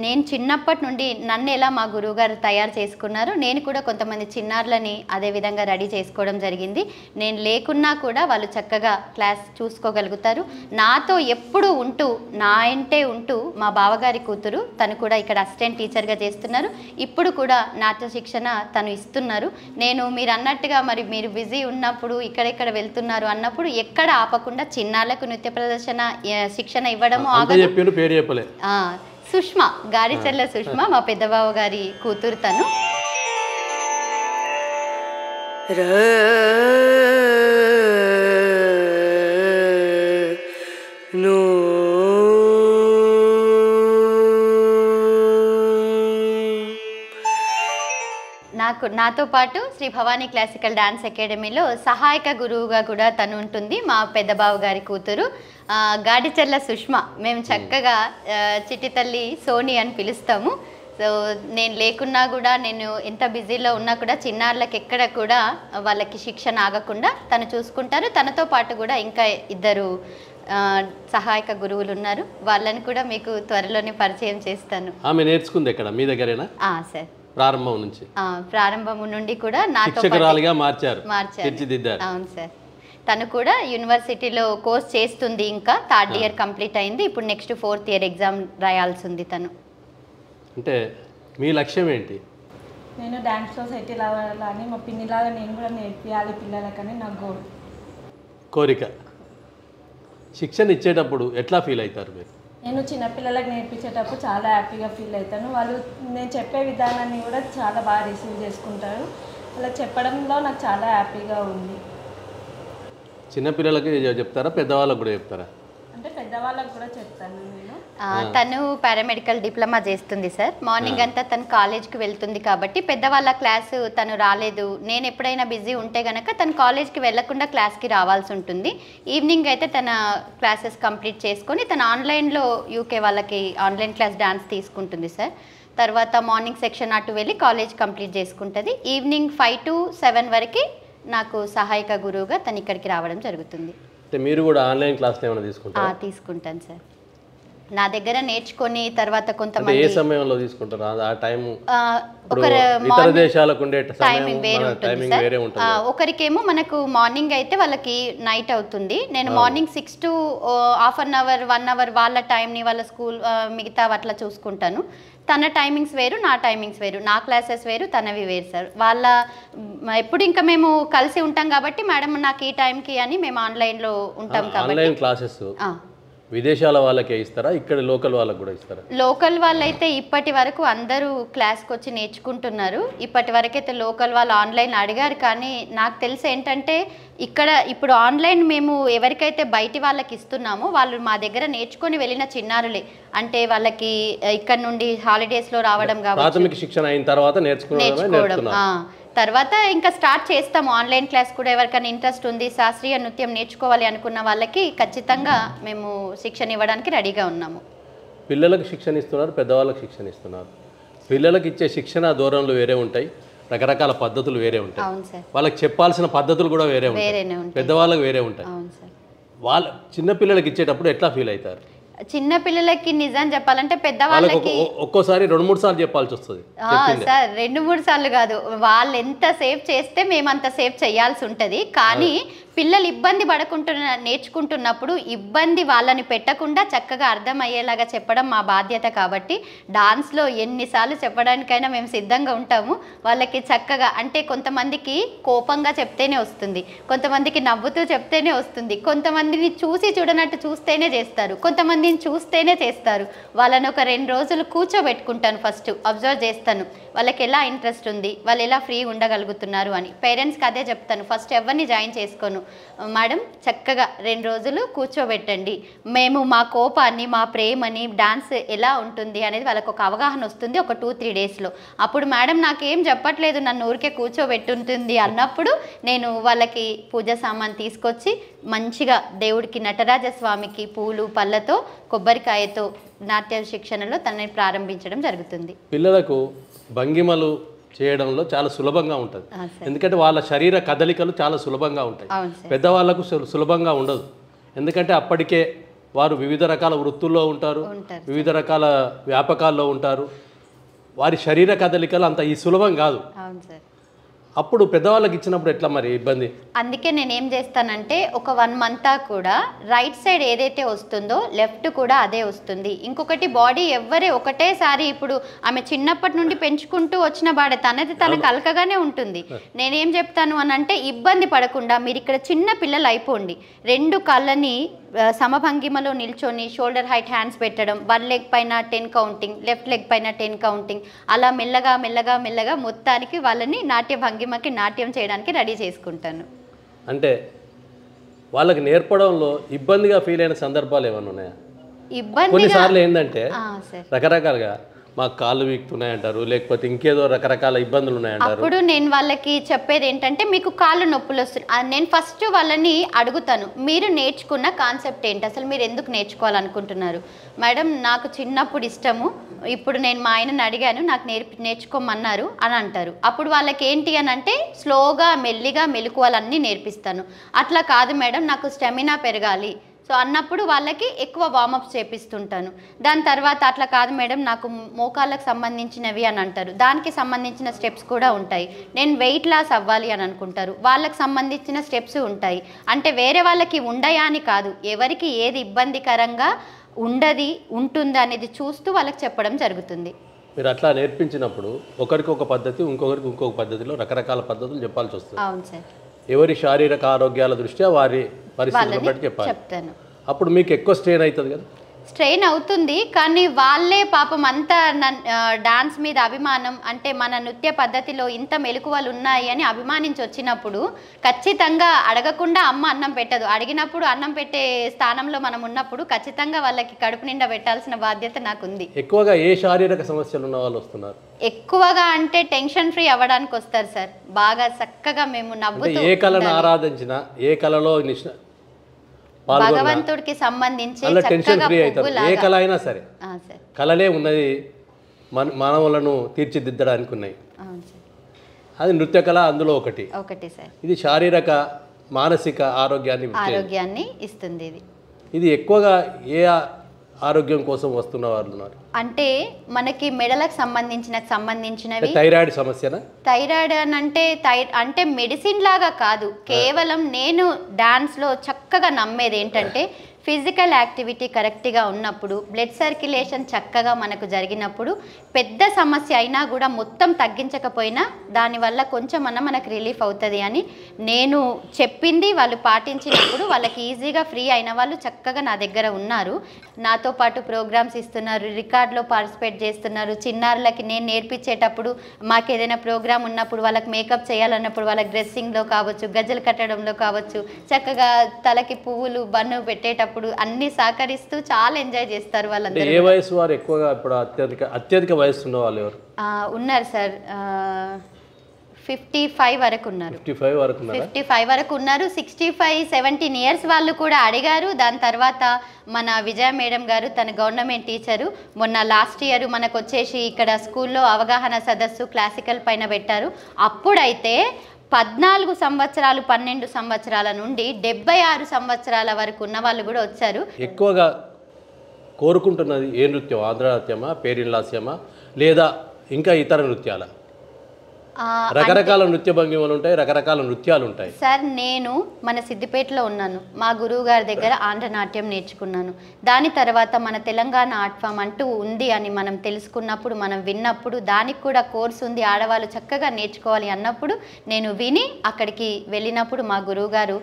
నేను చిన్నప్పటి నుండి నన్ను ఎలా మా గురువుగారు తయారు చేసుకున్నారు, నేను కూడా కొంతమంది చిన్నారులని అదే విధంగా రెడీ చేసుకోవడం జరిగింది. నేను లేకున్నా కూడా వాళ్ళు చక్కగా క్లాస్ చూసుకోగలుగుతారు. నాతో ఎప్పుడు ఉంటూ నా ఇంటే ఉంటూ మా బావగారి కూతురు, తను కూడా ఇక్కడ అసిస్టెంట్ టీచర్గా చేస్తున్నారు, ఇప్పుడు కూడా నాట్య శిక్షణ తను ఇస్తున్నారు. నేను మీరు అన్నట్టుగా మరి మీరు బిజీ ఉన్నప్పుడు ఇక్కడెక్కడ వెళ్తున్నారు అన్నప్పుడు ఎక్కడ ఆపకుండా చిన్నారులకు నృత్య ప్రదర్శన శిక్షణ ఇవ్వడం. సుష్మా, గాడిచెర్ల సుష్మా మా పెద్దబావ గారి కూతురు తను. నాతో పాటు శ్రీ భవానీ క్లాసికల్ డాన్స్ అకాడమీలో సహాయక గురువుగా కూడా తను ఉంటుంది, మా పెద్దబావ గారి కూతురు గాడిచెర్ల సుష్మా. మేము చక్కగా చిట్టి తల్లి సోని అని పిలుస్తాము. సో నేను లేకున్నా కూడా, నేను ఎంత బిజీలో ఉన్నా కూడా చిన్నారులకు ఎక్కడ కూడా వాళ్ళకి శిక్షణ ఆగకుండా తను చూసుకుంటారు. తనతో పాటు కూడా ఇంకా ఇద్దరు సహాయక గురువులు ఉన్నారు, వాళ్ళని కూడా మీకు త్వరలోనే పరిచయం చేస్తాను. ఆమె నేర్చుకుంది ఎక్కడ? మీ దగ్గరేనా? సార్, ప్రారంభం నుండి కూడా నాతో మార్చారు. అవును సార్, తను కూడా యూనివర్సిటీలో కోర్స్ చేస్తుంది, ఇంకా థర్డ్ ఇయర్ కంప్లీట్ అయింది, ఇప్పుడు నెక్స్ట్ 4th ఇయర్ ఎగ్జామ్ రాయాల్సి ఉంది తను. అంటే మీ లక్ష్యం ఏంటి? నేను డాన్స్లో సెటిల్ అవ్వాలని, మా పిన్నిలాగా నేను కూడా నేర్పియాలి పిల్లలకని నా కోరిక. శిక్షణ ఇచ్చేటప్పుడు ఎట్లా ఫీల్ అవుతారు మీరు? నేను చిన్నపిల్లలకు నేర్పించేటప్పుడు చాలా హ్యాపీగా ఫీల్ అవుతాను. వాళ్ళు నేను చెప్పే విధానాన్ని కూడా చాలా బాగా రిసీవ్ చేసుకుంటారు. అలా చెప్పడంలో నాకు చాలా హ్యాపీగా ఉంది. చిన్నపిల్లలకి చెప్తారా, పెద్దవాళ్ళకు కూడా చెప్తారా? అంటే పెద్దవాళ్ళకు కూడా చెప్తాను నేను. తను పారామెడికల్ డిప్లొమా చేస్తుంది సార్. మార్నింగ్ అంతా తను కాలేజ్కి వెళ్తుంది కాబట్టి పెద్దవాళ్ళ క్లాసు తను రాలేదు, నేను ఎప్పుడైనా బిజీ ఉంటే కనుక తను కాలేజ్కి వెళ్లకుండా క్లాస్కి రావాల్సి ఉంటుంది. ఈవినింగ్ అయితే తన క్లాసెస్ కంప్లీట్ చేసుకొని తను ఆన్లైన్లో యూకే వాళ్ళకి ఆన్లైన్ క్లాస్ డాన్స్ తీసుకుంటుంది సార్. తర్వాత మార్నింగ్ సెక్షన్ అటు వెళ్ళి కాలేజ్ కంప్లీట్ చేసుకుంటుంది. ఈవినింగ్ 5 to 7 వరకు నాకు సహాయక గురువుగా తను ఇక్కడికి రావడం జరుగుతుంది. మీరు కూడా ఆన్లైన్ క్లాస్ ఏమైనా తీసుకుంటారా? తీసుకుంటాను సార్. నా దగ్గర నేర్చుకొని తర్వాత కొంతమంది ఏ సమయంలో తీసుకుంటారు? ఆ టైం ఇతర దేశాలకు ఉండే టైమింగ్ వేరే ఉంటుంది. ఒకరికేమో మనకు మార్నింగ్ అయితే వాళ్ళకి నైట్ అవుతుంది. నేను morning 6 to ½ an hour 1 hour వాళ్ళ టైంని వాళ్ళ స్కూల్ మిగతా అట్లా చూసుకుంటాను. తన టైమింగ్స్ వేరు, నా టైమింగ్స్ వేరు, నా క్లాసెస్ వేరు, తనవి వేరు సార్. వాళ్ళ ఎప్పుడు ఇంకా మేము కలిసి ఉంటాం కాబట్టి మేడం నాకు ఈ టైంకి అని మేము ఆన్లైన్లో ఉంటాం కాబట్టి. ఆన్లైన్ క్లాసెస్ విదేశాల వాళ్ళకే ఇస్తారా, ఇక్కడ లోకల్ వాళ్ళకి కూడా ఇస్తారా? లోకల్ వాళ్ళైతే ఇప్పటి వరకు అందరూ క్లాస్కి వచ్చి నేర్చుకుంటున్నారు. ఇప్పటి వరకు అయితే లోకల్ వాళ్ళు ఆన్లైన్ అడిగారు, కానీ నాకు తెలిసి ఏంటంటే ఇక్కడ ఇప్పుడు ఆన్లైన్ మేము ఎవరికైతే బయటి వాళ్ళకి ఇస్తున్నామో వాళ్ళు మా దగ్గర నేర్చుకొని వెళ్ళిన చిన్నారులే. అంటే వాళ్ళకి ఇక్కడ నుండి హాలిడేస్లో రావడం కాబట్టి ప్రాథమిక శిక్షణ అయిన తర్వాత నేర్చుకోవడం, తర్వాత ఇంకా స్టార్ట్ చేస్తాము ఆన్లైన్ క్లాస్ కూడా. ఎవరికైనా ఇంట్రెస్ట్ ఉంది, శాస్త్రీయ నృత్యం నేర్చుకోవాలి అనుకున్న వాళ్ళకి ఖచ్చితంగా మేము శిక్షణ ఇవ్వడానికి రెడీగా ఉన్నాము. పిల్లలకు శిక్షణ ఇస్తున్నారు, పెద్దవాళ్ళకి శిక్షణ ఇస్తున్నారు. పిల్లలకు ఇచ్చే శిక్షణ ధోరణులు వేరే ఉంటాయి, రకరకాల పద్ధతులు వేరే ఉంటాయి. వాళ్ళకి చెప్పాల్సిన పద్ధతులు కూడా వేరే ఉంటాయి, పెద్దవాళ్ళకి వేరే ఉంటాయి. వాళ్ళ చిన్న పిల్లలకి ఇచ్చేటప్పుడు ఎట్లా ఫీల్ అవుతారు? చిన్న పిల్లలకి నిజం చెప్పాలంటే పెద్దవాళ్ళకి ఒక్కోసారి 2-3 సార్లు చెప్పాల్సి వస్తుంది సార్. 2-3 సార్లు కాదు, వాళ్ళు ఎంత సేవ్ చేస్తే మేము అంత సేవ్ చేయాల్సి ఉంటుంది. కానీ పిల్లలు ఇబ్బంది నేర్చుకుంటున్నప్పుడు ఇబ్బంది వాళ్ళని పెట్టకుండా చక్కగా అర్థమయ్యేలాగా చెప్పడం మా బాధ్యత. కాబట్టి డాన్స్లో ఎన్నిసార్లు చెప్పడానికైనా మేము సిద్ధంగా ఉంటాము. వాళ్ళకి చక్కగా అంటే కొంతమందికి కోపంగా చెప్తేనే వస్తుంది, కొంతమందికి నవ్వుతూ చెప్తేనే వస్తుంది, కొంతమందిని చూసి చూడనట్టు చూస్తేనే చేస్తారు, కొంతమందిని చూస్తేనే చేస్తారు. వాళ్ళని ఒక 2 రోజులు కూర్చోబెట్టుకుంటాను, ఫస్ట్ అబ్జర్వ్ చేస్తాను వాళ్ళకి ఎలా ఇంట్రెస్ట్ ఉంది, వాళ్ళు ఎలా ఫ్రీ ఉండగలుగుతున్నారు అని. పేరెంట్స్కి అదే చెప్తాను, ఫస్ట్ ఎవరిని జాయిన్ చేసుకోను మేడం, చక్కగా 2 రోజులు కూర్చోబెట్టండి, మేము మా కోపాన్ని మా ప్రేమని డాన్స్ ఎలా ఉంటుంది అనేది వాళ్ళకి ఒక అవగాహన వస్తుంది ఒక 2-3 డేస్లో. అప్పుడు మేడం నాకేం చెప్పట్లేదు, నన్ను ఊరికే కూర్చోబెట్టుంటుంది అన్నప్పుడు నేను వాళ్ళకి పూజ సామాన్ తీసుకొచ్చి మంచిగా దేవుడికి నటరాజస్వామికి పూలు పళ్ళతో కొబ్బరికాయతో నాట్య శిక్షణలో తనని ప్రారంభించడం జరుగుతుంది. పిల్లలకు భంగిమలు చేయడంలో చాలా సులభంగా ఉంటుంది, ఎందుకంటే వాళ్ళ శరీర కదలికలు చాలా సులభంగా ఉంటాయి. పెద్దవాళ్ళకు సులభంగా ఉండదు, ఎందుకంటే అప్పటికే వారు వివిధ రకాల వృత్తుల్లో ఉంటారు, వివిధ రకాల వ్యాపకాల్లో ఉంటారు. వారి శరీర కదలికలు అంత ఈ సులభం కాదు. అప్పుడు పెద్దవాళ్ళకి ఇచ్చినప్పుడు ఎట్లా మరి ఇబ్బంది? అందుకే నేను ఏం చేస్తానంటే ఒక 1 month కూడా రైట్ సైడ్ ఏదైతే వస్తుందో లెఫ్ట్ కూడా అదే వస్తుంది. ఇంకొకటి బాడీ ఒకటేసారి ఇప్పుడు ఆమె చిన్నప్పటి నుండి పెంచుకుంటూ వచ్చిన బాడీ తనకు అలకగానే ఉంటుంది. నేనేం చెప్తాను అని అంటే ఇబ్బంది పడకుండా మీరు ఇక్కడ చిన్న పిల్లలు అయిపోండి, 2 కాళ్ళని సమభంగిమలో నిల్చొని షోల్డర్ హైట్ హ్యాండ్స్ పెట్టడం, 1 leg పైన 10 కౌంటింగ్, లెఫ్ట్ లెగ్ పైన 10 కౌంటింగ్, అలా మెల్లగా మెల్లగా మెల్లగా మొత్తానికి వాళ్ళని నాట్య భంగిమకి నాట్యం చేయడానికి రెడీ చేసుకుంటాను. అంటే వాళ్ళకి నేర్పడంలో ఇబ్బందిగా ఫీల్ అయిన సందర్భాలు ఏమైనా ఉన్నాయా? కొన్నిసార్లు ఏంటంటే రకరకాలుగా మాకు కాళ్ళు వీక్తున్నాయి అంటారు, లేకపోతే ఇంకేదో రకరకాల ఇబ్బందులు ఉన్నాయంటారు. అప్పుడు నేను వాళ్ళకి చెప్పేది ఏంటంటే మీకు కాళ్ళు నొప్పులు వస్తున్నాయి, నేను ఫస్ట్ వాళ్ళని అడుగుతాను మీరు నేర్చుకున్న కాన్సెప్ట్ ఏంటి, అసలు మీరు ఎందుకు నేర్చుకోవాలనుకుంటున్నారు? మేడం నాకు చిన్నప్పుడు ఇష్టము, ఇప్పుడు నేను మా ఆయనని అడిగాను నాకు నేర్చుకోమన్నారు అని అంటారు. అప్పుడు వాళ్ళకి ఏంటి అని అంటే స్లోగా మెల్లిగా మెలకువలన్నీ నేర్పిస్తాను. అట్లా కాదు మేడం నాకు స్టెమినా పెరగాలి సో అన్నప్పుడు వాళ్ళకి ఎక్కువ వార్మప్స్ చేపిస్తుంటాను. దాని తర్వాత అట్లా కాదు మేడం నాకు మోకాళ్ళకు సంబంధించినవి అని అంటారు, దానికి సంబంధించిన స్టెప్స్ కూడా ఉంటాయి. నేను వెయిట్ లాస్ అవ్వాలి అని అనుకుంటారు, వాళ్ళకి సంబంధించిన స్టెప్స్ ఉంటాయి. అంటే వేరే వాళ్ళకి ఉండయా అని కాదు, ఎవరికి ఏది ఇబ్బందికరంగా ఉంటుంది అనేది చూస్తూ వాళ్ళకి చెప్పడం జరుగుతుంది. మీరు అట్లా నేర్పించినప్పుడు ఒకరికి ఒక పద్ధతి, ఇంకొకరికి ఇంకొక పద్ధతిలో రకరకాల పద్ధతులు చెప్పాల్సి వస్తుంది. అవును సార్. ఎవరి శారీరక ఆరోగ్యాల దృష్ట్యా వారి పరిస్థితులను బట్టి చెప్పాలి. అప్పుడు మీకు ఎక్కువ స్ట్రెయిన్ అవుతుంది కదా? స్ట్రెయిన్ అవుతుంది, కానీ వాళ్ళే పాపం అంతా డాన్స్ మీద అభిమానం, అంటే మన నృత్య పద్ధతిలో ఇంత మెలకువలు ఉన్నాయి అని అభిమానించి వచ్చినప్పుడు ఖచ్చితంగా అడగకుండా అమ్మ అన్నం పెట్టదు. అడిగినప్పుడు అన్నం పెట్టే స్థానంలో మనం ఉన్నప్పుడు ఖచ్చితంగా వాళ్ళకి కడుపు నిండా పెట్టాల్సిన బాధ్యత నాకుంది. ఎక్కువగా ఏ శారీరక సమస్యలు ఉన్న వాళ్ళు వస్తున్నారు? ఎక్కువగా అంటే టెన్షన్ ఫ్రీ అవ్వడానికి వస్తారు సార్. బాగా చక్కగా మేము నవ్వుతూ ఏ కళను ఆరాధించినా, ఏ కళలో భగవంతుడికి సంబంధించి టెన్షన్ ఫ్రీ అవుతారు. ఏ కళ అయినా సరే, కళలే ఉన్నది మానవులను తీర్చిదిద్దడానికి ఉన్నాయి. అవును సార్. అది నృత్యకళ అందులో ఒకటి. సార్. ఇది శారీరక మానసిక ఆరోగ్యాన్ని ఇస్తుంది. ఇది ఎక్కువగా ఏ ఆరోగ్యం కోసం వస్తున్న వాళ్ళు ఉన్నారు అంటే మనకి మెడలకు సంబంధించినవి. థైరాయిడ్ సమస్యనా? థైరాయిడ్ అంటే మెడిసిన్ లాగా కాదు, కేవలం నేను డాన్స్లో చక్కగా నమ్మేది ఏంటంటే ఫిజికల్ యాక్టివిటీ కరెక్ట్గా ఉన్నప్పుడు, బ్లడ్ సర్క్యులేషన్ చక్కగా మనకు జరిగినప్పుడు, పెద్ద సమస్య అయినా కూడా మొత్తం తగ్గించకపోయినా దానివల్ల కొంచెం మనకు రిలీఫ్ అవుతుంది అని నేను చెప్పింది వాళ్ళు పాటించినప్పుడు వాళ్ళకి ఈజీగా ఫ్రీ అయిన వాళ్ళు చక్కగా నా దగ్గర ఉన్నారు. నాతో పాటు ప్రోగ్రామ్స్ ఇస్తున్నారు, రికార్డులో పార్టిసిపేట్ చేస్తున్నారు. చిన్నారులకి నేను నేర్పించేటప్పుడు మాకు ఏదైనా ప్రోగ్రామ్ ఉన్నప్పుడు వాళ్ళకి మేకప్ చేయాలన్నప్పుడు వాళ్ళకి డ్రెస్సింగ్లో కావచ్చు, గజ్జలు కట్టడంలో కావచ్చు, చక్కగా తలకి పువ్వులు బన్ను పెట్టేటప్పుడు అన్ని సహకరిస్తూ చాలా ఎంజాయ్ చేస్తారు వాళ్ళందరూ. ఏ వయసు వారు ఎక్కువగా ఇప్పుడు అత్యధిక వయసు ఉన్న వాళ్ళు ఎవరు ఉన్నారు సార్? 55 వరకు ఉన్నారు. 55 వరకు ఉన్నారు. 65-17 ఇయర్స్ వాళ్ళు కూడా అడిగారు. దాని తర్వాత మన విజయ మేడం గారు, తన గవర్నమెంట్ టీచరు, మొన్న లాస్ట్ ఇయర్ మనకు వచ్చేసి ఇక్కడ స్కూల్లో అవగాహన సదస్సు క్లాసికల్ పైన పెట్టారు. అప్పుడైతే 14 సంవత్సరాలు 12 సంవత్సరాల నుండి 76 సంవత్సరాల వరకు ఉన్న వాళ్ళు కూడా వచ్చారు. ఎక్కువగా కోరుకుంటున్నది ఏ నృత్యం? ఆంధ్ర నృత్యమా, పేరిన్లాస్యమా, లేదా ఇంకా ఇతర నృత్యాల? రకరకాల నృత్య భంగిమలు ఉంటాయి, రకరకాల నృత్యాలు ఉంటాయి. సార్ నేను మన సిద్దిపేటలో ఉన్నాను, మా గురువు గారి దగ్గర ఆంధ్ర నాట్యం నేర్చుకున్నాను. దాని తర్వాత మన తెలంగాణ ఆర్ట్ ఫామ్ అంటూ ఉంది అని మనం తెలుసుకున్నప్పుడు, మనం విన్నప్పుడు దానికి కూడా కోర్సు ఉంది, ఆడవాళ్ళు చక్కగా నేర్చుకోవాలి అన్నప్పుడు నేను విని అక్కడికి వెళ్ళినప్పుడు మా గురువుగారు,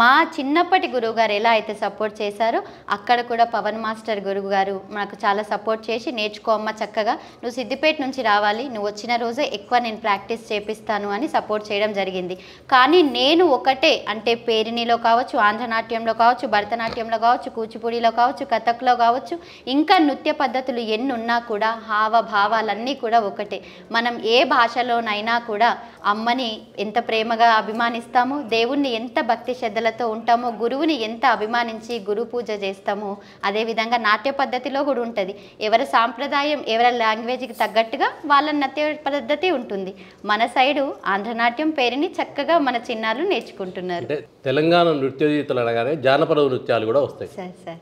మా చిన్నప్పటి గురువుగారు ఎలా అయితే సపోర్ట్ చేశారో అక్కడ కూడా పవన్ మాస్టర్ గురువు గారు నాకు చాలా సపోర్ట్ చేసి, నేర్చుకోమ్మా చక్కగా, నువ్వు సిద్దిపేట నుంచి రావాలి, నువ్వు వచ్చిన రోజే ఎక్కువ నేను ప్రాక్టీస్ చేపిస్తాను అని సపోర్ట్ చేయడం జరిగింది. కానీ నేను ఒకటే అంటే పేరిణిలో కావచ్చు, ఆంధ్రనాట్యంలో కావచ్చు, భరతనాట్యంలో కావచ్చు, కూచిపూడిలో కావచ్చు, కథక్లో కావచ్చు, ఇంకా నృత్య పద్ధతులు ఎన్ని ఉన్నా కూడా హావభావాలన్నీ కూడా ఒకటే. మనం ఏ భాషలోనైనా కూడా అమ్మని ఎంత ప్రేమగా అభిమానిస్తామో, దేవుణ్ణి ఎంత భక్తి శ్రద్ధలతో ఉంటామో, గురువుని ఎంత అభిమానించి గురు పూజ చేస్తామో, అదేవిధంగా నాట్య పద్ధతిలో కూడా ఉంటుంది. ఎవరి సాంప్రదాయం, ఎవరి లాంగ్వేజ్కి తగ్గట్టుగా వాళ్ళ నృత్య పద్ధతి ఉంటుంది. మన సైడు ఆంధ్రనాట్యం పేరుని చక్కగా మన చిన్నారులు నేర్చుకుంటున్నారు. తెలంగాణ నృత్యరీతులు అనగానే జానపద నృత్యాలు కూడా వస్తాయి. సార్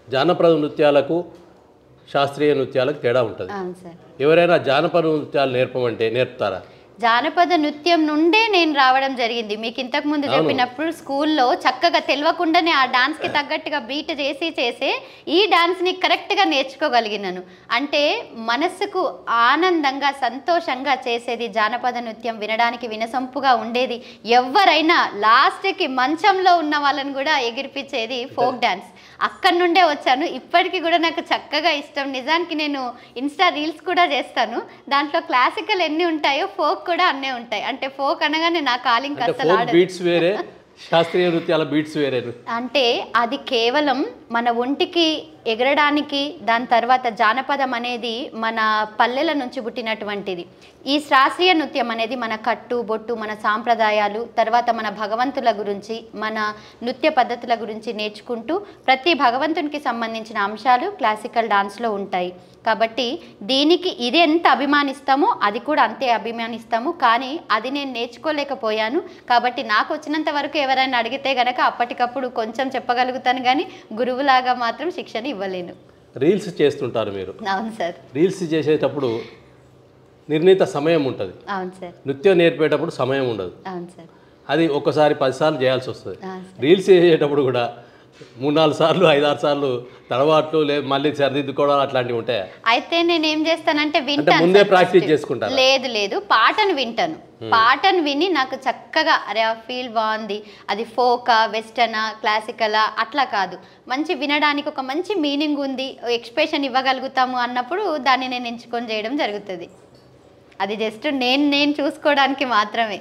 జానపద నృత్యాలకు శాస్త్రీయ నృత్యాలకు తేడా ఉంటుంది. ఎవరైనా జానపద నృత్యాలు నేర్పమంటే నేర్పుతారా? జానపద నృత్యం నుండే నేను రావడం జరిగింది. మీకు ఇంతకు ముందు చెప్పినప్పుడు స్కూల్లో చక్కగా తెలియకుండానే ఆ డాన్స్కి తగ్గట్టుగా బీట్ చేసి ఈ డాన్స్ని కరెక్ట్గా నేర్చుకోగలిగినాను. అంటే మనసుకు ఆనందంగా సంతోషంగా చేసేది జానపద నృత్యం, వినడానికి వినసొంపుగా ఉండేది. ఎవరైనా లాస్ట్కి మంచంలో ఉన్న వాళ్ళని కూడా ఎగిరిపించేది ఫోక్ డాన్స్. అక్కడి నుండే వచ్చాను. ఇప్పటికీ కూడా నాకు చక్కగా ఇష్టం. నిజానికి నేను ఇన్స్టా రీల్స్ కూడా చేస్తాను. దాంట్లో క్లాసికల్ ఎన్ని ఉంటాయో ఫోక్ కూడా అన్నీ ఉంటాయి. అంటే ఫోక్ అనగానే నా కాలింగ్ అసలు శాస్త్రీయ నృత్యాల బీట్స్ వేరే. అంటే అది కేవలం మన ఒంటికి ఎగరడానికి, దాని తర్వాత జానపదం అనేది మన పల్లెల నుంచి పుట్టినటువంటిది. ఈ శాస్త్రీయ నృత్యం అనేది మన కట్టు బొట్టు, మన సాంప్రదాయాలు, తర్వాత మన భగవంతుల గురించి, మన నృత్య పద్ధతుల గురించి నేర్చుకుంటూ ప్రతి భగవంతునికి సంబంధించిన అంశాలు క్లాసికల్ డాన్స్లో ఉంటాయి. కాబట్టి దీనికి ఇది ఎంత అభిమానిస్తామో అది కూడా అంతే అభిమానిస్తాము. కానీ అది నేను నేర్చుకోలేకపోయాను. కాబట్టి నాకు వచ్చినంత వరకు ఎవరైనా అడిగితే గనక అప్పటికప్పుడు కొంచెం చెప్పగలుగుతాను, కానీ గురువులాగా మాత్రం శిక్షణ ఇవ్వలేను. రీల్స్ చేస్తుంటారు మీరు? అవును సార్. రీల్స్ చేసేటప్పుడు నిర్ణీత సమయం ఉంటుంది. అవును సార్. నృత్యం నేర్పేటప్పుడు సమయం ఉండదు. అవును సార్. అది ఒక్కసారి 10 సార్లు చేయాల్సి వస్తుంది. రీల్స్ చేసేటప్పుడు కూడా 3-4 సార్లు 5-6 సార్లు తడవాట్లు మళ్ళీ సరిదిద్దుకోవడం అట్లాంటివి ఉంటాయా? అయితే నేను ఏం చేస్తానంటే వింటాను. ముందే ప్రాక్టీస్ చేసుకుంటాను? లేదు, పాటను వింటాను. పాటను విని నాకు చక్కగా అరే ఆ ఫీల్ బాగుంది, అది ఫోకా, వెస్టర్నా, క్లాసికలా అట్లా కాదు, మంచి వినడానికి ఒక మంచి మీనింగ్ ఉంది, ఎక్స్ప్రెషన్ ఇవ్వగలుగుతాము అన్నప్పుడు దాన్ని నేను ఎంచుకొని చేయడం జరుగుతుంది. అది జస్ట్ నేను చూసుకోవడానికి మాత్రమే.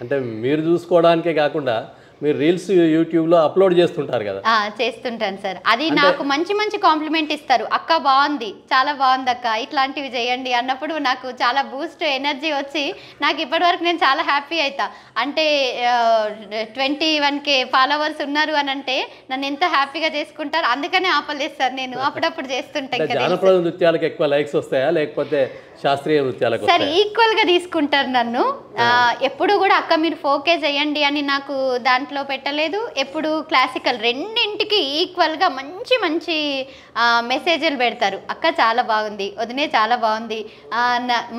అంటే మీరు చూసుకోవడానికే కాకుండా మీరు రీల్స్ యూట్యూబ్లో అప్లోడ్ చేస్తుంటారు కదా? చేస్తుంటాను సార్. అది నాకు మంచి మంచి కాంప్లిమెంట్ ఇస్తారు. అక్క బాగుంది, చాలా బాగుంది అక్క, ఇట్లాంటివి చేయండి అన్నప్పుడు నాకు చాలా బూస్ట్ ఎనర్జీ వచ్చి నాకు ఇప్పటివరకు నేను చాలా హ్యాపీ అవుతా. అంటే 21K ఫాలోవర్స్ ఉన్నారు అని అంటే నన్ను ఎంత హ్యాపీగా చేసుకుంటారు. అందుకనే ఆపలేస్తారు నేను అప్పుడప్పుడు చేస్తుంటాను. జానపద నృత్యాలకు ఎక్కువ లైక్స్ వస్తాయా లేకపోతే శాస్త్రీయ నృత్యాలకు? సార్ ఈక్వల్గా తీసుకుంటారు నన్ను. ఎప్పుడు కూడా అక్క మీరు ఫోకే చేయండి అని నాకు దాంట్లో పెట్టలేదు. ఎప్పుడు క్లాసికల్ రెండింటికి ఈక్వల్గా మంచి మంచి మెసేజ్లు పెడతారు. అక్క చాలా బాగుంది, వదినే చాలా బాగుంది,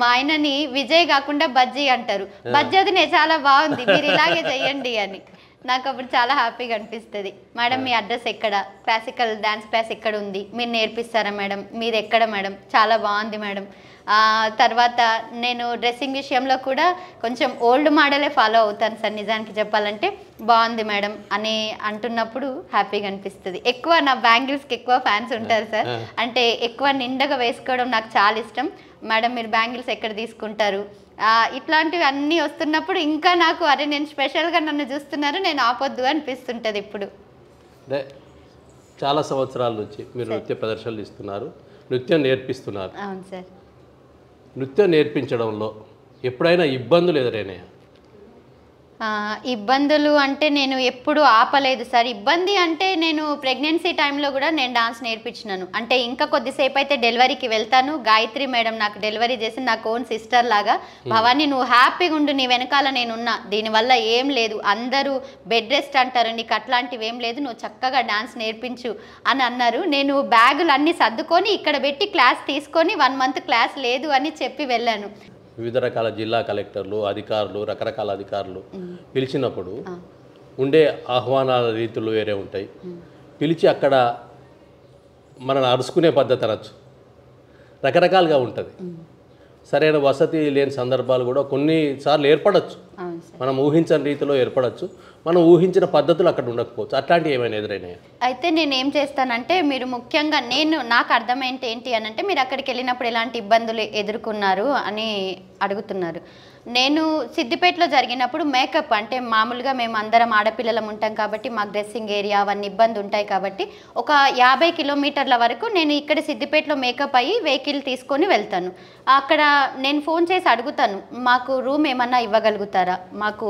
మా ఆయనని విజయ్ కాకుండా బజ్జీ అంటారు. బజ్జీ వదినే చాలా బాగుంది, మీరు ఇలాగే చెయ్యండి అని. నాకు అప్పుడు చాలా హ్యాపీగా అనిపిస్తుంది. మేడం మీ అడ్రస్ ఎక్కడ, క్లాసికల్ డ్యాన్స్ క్లాస్ ఎక్కడ ఉంది, మీరు నేర్పిస్తారా మేడం, మీరు ఎక్కడ మేడం, చాలా బాగుంది మేడం. తర్వాత నేను డ్రెస్సింగ్ విషయంలో కూడా కొంచెం ఓల్డ్ మోడలే ఫాలో అవుతాను సార్. నిజానికి చెప్పాలంటే బాగుంది మేడం అని అంటున్నప్పుడు హ్యాపీగా అనిపిస్తుంది. ఎక్కువ నా బ్యాంగిల్స్కి ఎక్కువ ఫ్యాన్స్ ఉంటారు సార్. అంటే ఎక్కువ నిండగా వేసుకోవడం నాకు చాలా ఇష్టం. మేడం మీరు బ్యాంగిల్స్ ఎక్కడ తీసుకుంటారు, ఇట్లాంటివి అన్నీ వస్తున్నప్పుడు ఇంకా నాకు అరే నేను స్పెషల్గా నన్ను చూస్తున్నారు, నేను ఆపొద్దు అనిపిస్తుంటుంది. ఇప్పుడు చాలా సంవత్సరాల నుంచి మీరు నృత్య ప్రదర్శనలు ఇస్తున్నారు, నృత్యం నేర్పిస్తున్నారు. అవును సార్. నృత్యం నేర్పించడంలో ఎప్పుడైనా ఇబ్బందులు ఎదురైనాయా? ఇబ్బందులు అంటే నేను ఎప్పుడు ఆపలేదు సార్. ఇబ్బంది అంటే నేను ప్రెగ్నెన్సీ టైంలో కూడా నేను డాన్స్ నేర్పించినాను. అంటే ఇంకా కొద్దిసేపు అయితే డెలివరీకి వెళ్తాను. గాయత్రి మేడం నాకు డెలివరీ చేసి నాకు ఓన్ సిస్టర్ లాగా, భవాని నువ్వు హ్యాపీగా ఉండు, నీ వెనకాల నేనున్నా, దీనివల్ల ఏం లేదు, అందరూ బెడ్ రెస్ట్ అంటారు, నీకు అట్లాంటివి ఏం లేదు, నువ్వు చక్కగా డాన్స్ నేర్పించు అని అన్నారు. నేను బ్యాగులు అన్నీ సర్దుకొని ఇక్కడ పెట్టి క్లాస్ తీసుకొని 1 month క్లాస్ లేదు అని చెప్పి వెళ్ళాను. వివిధ రకాల జిల్లా కలెక్టర్లు, అధికారులు, రకరకాల అధికారులు పిలిచినప్పుడు ఉండే ఆహ్వానాల రీతులు వేరే ఉంటాయి. పిలిచి అక్కడ మనల్ని అరుచుకునే పద్ధతి అనొచ్చు, రకరకాలుగా ఉంటుంది. సరైన వసతి లేని సందర్భాలు కూడా కొన్నిసార్లు ఏర్పడవచ్చు. మనం ఊహించని రీతిలో ఏర్పడవచ్చు, మనం ఊహించిన పద్ధతులు అక్కడ ఉండకపోవచ్చు. అట్లాంటివి ఏమైనా ఎదురైనాయా? అయితే నేను ఏం చేస్తానంటే, మీరు ముఖ్యంగా నాకు అర్థమైంది ఏంటి అని అంటే, మీరు అక్కడికి వెళ్ళినప్పుడు ఎలాంటి ఇబ్బందులు ఎదుర్కొన్నారు అని అడుగుతున్నారు. నేను సిద్దిపేటలో జరిగినప్పుడు మేకప్ అంటే మామూలుగా మేము అందరం ఆడపిల్లలం ఉంటాం కాబట్టి మాకు డ్రెస్సింగ్ ఏరియా అవన్నీ ఇబ్బంది ఉంటాయి కాబట్టి ఒక 50 కిలోమీటర్ల వరకు నేను ఇక్కడ సిద్దిపేటలో మేకప్ అయ్యి వెహికల్ తీసుకొని వెళ్తాను. అక్కడ నేను ఫోన్ చేసి అడుగుతాను, మాకు రూమ్ ఏమన్నా ఇవ్వగలుగుతారా, మాకు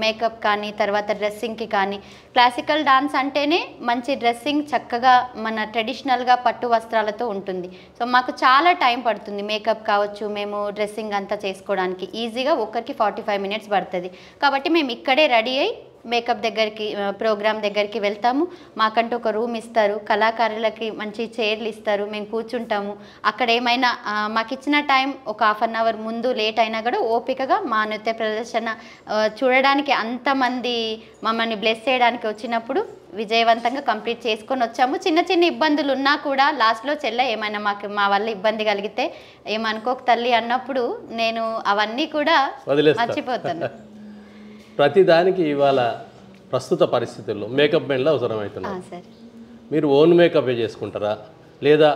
మేకప్ కానీ తర్వాత డ్రెస్సింగ్కి కానీ. క్లాసికల్ డాన్స్ అంటేనే మంచి డ్రెస్సింగ్, చక్కగా మన ట్రెడిషనల్గా పట్టు వస్త్రాలతో ఉంటుంది. సో మాకు చాలా టైం పడుతుంది మేకప్ కావచ్చు, మేము డ్రెస్సింగ్ అంతా చేసుకోవడానికి. ఈజీగా ఒక్కరికి 45 minutes పడుతుంది. కాబట్టి మేము ఇక్కడే రెడీ అయ్యి మేకప్ దగ్గరికి, ప్రోగ్రామ్ దగ్గరికి వెళ్తాము. మాకంటూ ఒక రూమ్ ఇస్తారు, కళాకారులకి మంచి చైర్లు ఇస్తారు, మేము కూర్చుంటాము. అక్కడ ఏమైనా మాకు ఇచ్చిన టైం ఒక 1/2 hour ముందు లేట్ అయినా కూడా ఓపికగా మా నృత్య ప్రదర్శన చూడడానికి అంతమంది మమ్మల్ని బ్లెస్ చేయడానికి వచ్చినప్పుడు విజయవంతంగా కంప్లీట్ చేసుకొని వచ్చాము. చిన్న చిన్న ఇబ్బందులు ఉన్నా కూడా లాస్ట్లో చెల్ల ఏమైనా మా వల్ల ఇబ్బంది కలిగితే ఏమనుకోక తల్లి అన్నప్పుడు నేను అవన్నీ కూడా మర్చిపోతాను. ప్రతిదానికి ఇవాళ ప్రస్తుత పరిస్థితుల్లో మేకప్ మెన్లు అవసరమవుతున్నారు. మీరు ఓన్ మేకప్ చేసుకుంటారా లేదా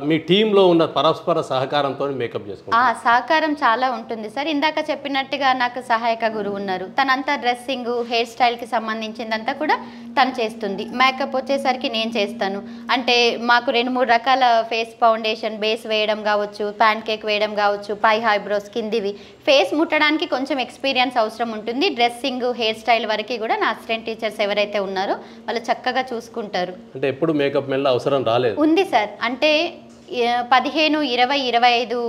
మీ టీంలో ఉన్న పరస్పర సహకారంతో మేకప్ చేసుకుంటారా? సహకారం చాలా ఉంటుంది సార్. ఇందాక చెప్పినట్టుగా నాకు సహాయక గురువు ఉన్నారు. తనంతా డ్రెస్సింగ్, హెయిర్ స్టైల్కి సంబంధించిందంతా కూడా తను చేస్తుంది. మేకప్ వచ్చేసరికి నేను చేస్తాను. అంటే మాకు 2-3 రకాల ఫేస్ ఫౌండేషన్ బేస్ వేయడం కావచ్చు, ప్యాన్ కేక్ వేయడం కావచ్చు, పై ఐబ్రోస్ కిందివి, ఫేస్ ముట్టడానికి కొంచెం ఎక్స్పీరియన్స్ అవసరం ఉంటుంది. డ్రెస్సింగ్, హెయిర్ స్టైల్ వరకు కూడా నా అసిస్టెంట్ టీచర్స్ ఎవరైతే ఉన్నారో వాళ్ళు చక్కగా చూసుకుంటారు. అంటే ఎప్పుడు మేకప్ మెన్ అవసరం రాలేదు? ఉంది సార్. అంటే 15, 20, 25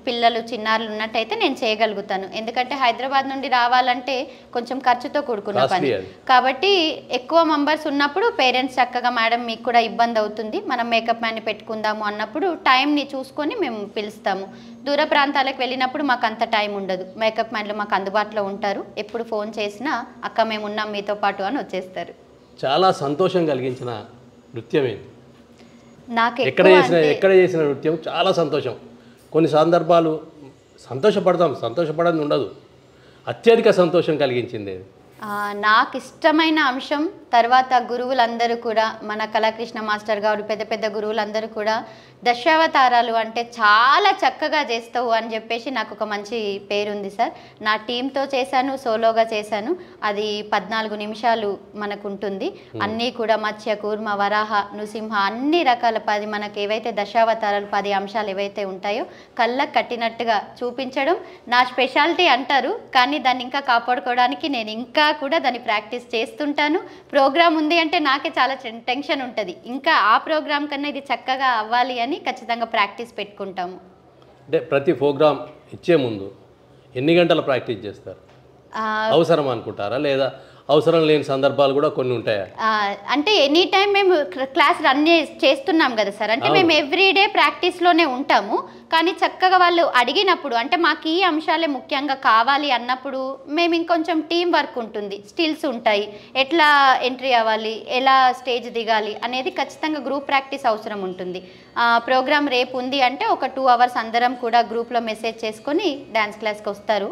పిల్లలు చిన్నారులు ఉన్నట్టయితే నేను చేయగలుగుతాను. ఎందుకంటే హైదరాబాద్ నుండి రావాలంటే కొంచెం ఖర్చుతో కూడుకున్న పని కాబట్టి ఎక్కువ మెంబర్స్ ఉన్నప్పుడు పేరెంట్స్ చక్కగా మేడం మీకు కూడా ఇబ్బంది అవుతుంది, మనం మేకప్ మ్యాన్ని పెట్టుకుందాము అన్నప్పుడు టైంని చూసుకొని మేము పిలుస్తాము. దూర ప్రాంతాలకు వెళ్ళినప్పుడు మాకు అంత టైం ఉండదు. మేకప్ మ్యాన్లు మాకు అందుబాటులో ఉంటారు. ఎప్పుడు ఫోన్ చేసినా అక్క మేము ఉన్నాం మీతో పాటు అని వచ్చేస్తారు. చాలా సంతోషం కలిగించిన నృత్యం ఏంటి? నాకు ఎక్కడ చేసిన నృత్యం చాలా సంతోషం. కొన్ని సందర్భాలు సంతోషపడని ఉండదు, అత్యధిక సంతోషం కలిగించింది. నాకు ఇష్టమైన అంశం తర్వాత గురువులందరూ కూడా మన కళాకృష్ణ మాస్టర్ గారు పెద్ద పెద్ద గురువులందరూ కూడా దశావతారాలు అంటే చాలా చక్కగా చేస్తావు అని చెప్పేసి నాకు ఒక మంచి పేరుంది సార్. నా టీంతో చేశాను, సోలోగా చేశాను. అది 14 నిమిషాలు మనకు ఉంటుంది. అన్నీ కూడా మత్స్య, కూర్మ, వరాహ, నృసింహ అన్ని రకాల 10 మనకు ఏవైతే దశావతారాలు 10 అంశాలు ఏవైతే ఉంటాయో కళ్ళకు కట్టినట్టుగా చూపించడం నా స్పెషాలిటీ అంటారు. కానీ దాన్ని ఇంకా కాపాడుకోవడానికి నేను ఇంకా కూడా దాన్ని ప్రాక్టీస్ చేస్తుంటాను. ప్రోగ్రామ్ ఉంది అంటే నాకే చాలా టెన్షన్ ఉంటుంది. ఇంకా ఆ ప్రోగ్రామ్ కన్నా ఇది చక్కగా అవ్వాలి అని ఖచ్చితంగా ప్రాక్టీస్ పెట్టుకుంటాము. అంటే ప్రతి ప్రోగ్రామ్ ఇచ్చే ముందు ఎన్ని గంటల ప్రాక్టీస్ చేస్తారు? అవసరం అనుకుంటారా లేదా అవసరం లేని సందర్భాలు కూడా కొన్ని ఉంటాయా? అంటే ఎనీ టైం మేము క్లాస్ రన్ చేస్తున్నాం కదా సార్. అంటే మేము ఎవ్రీడే ప్రాక్టీస్లోనే ఉంటాము. కానీ చక్కగా వాళ్ళు అడిగినప్పుడు అంటే మాకు ఈ అంశాలే ముఖ్యంగా కావాలి అన్నప్పుడు మేము ఇంకొంచెం టీం వర్క్ ఉంటుంది, స్టిల్స్ ఉంటాయి, ఎట్లా ఎంట్రీ అవ్వాలి, ఎలా స్టేజ్ దిగాలి అనేది ఖచ్చితంగా గ్రూప్ ప్రాక్టీస్ అవసరం ఉంటుంది. ప్రోగ్రామ్ రేపు ఉంది అంటే ఒక 2 అవర్స్ అందరం కూడా గ్రూప్లో మెసేజ్ చేసుకొని డ్యాన్స్ క్లాస్కి వస్తారు.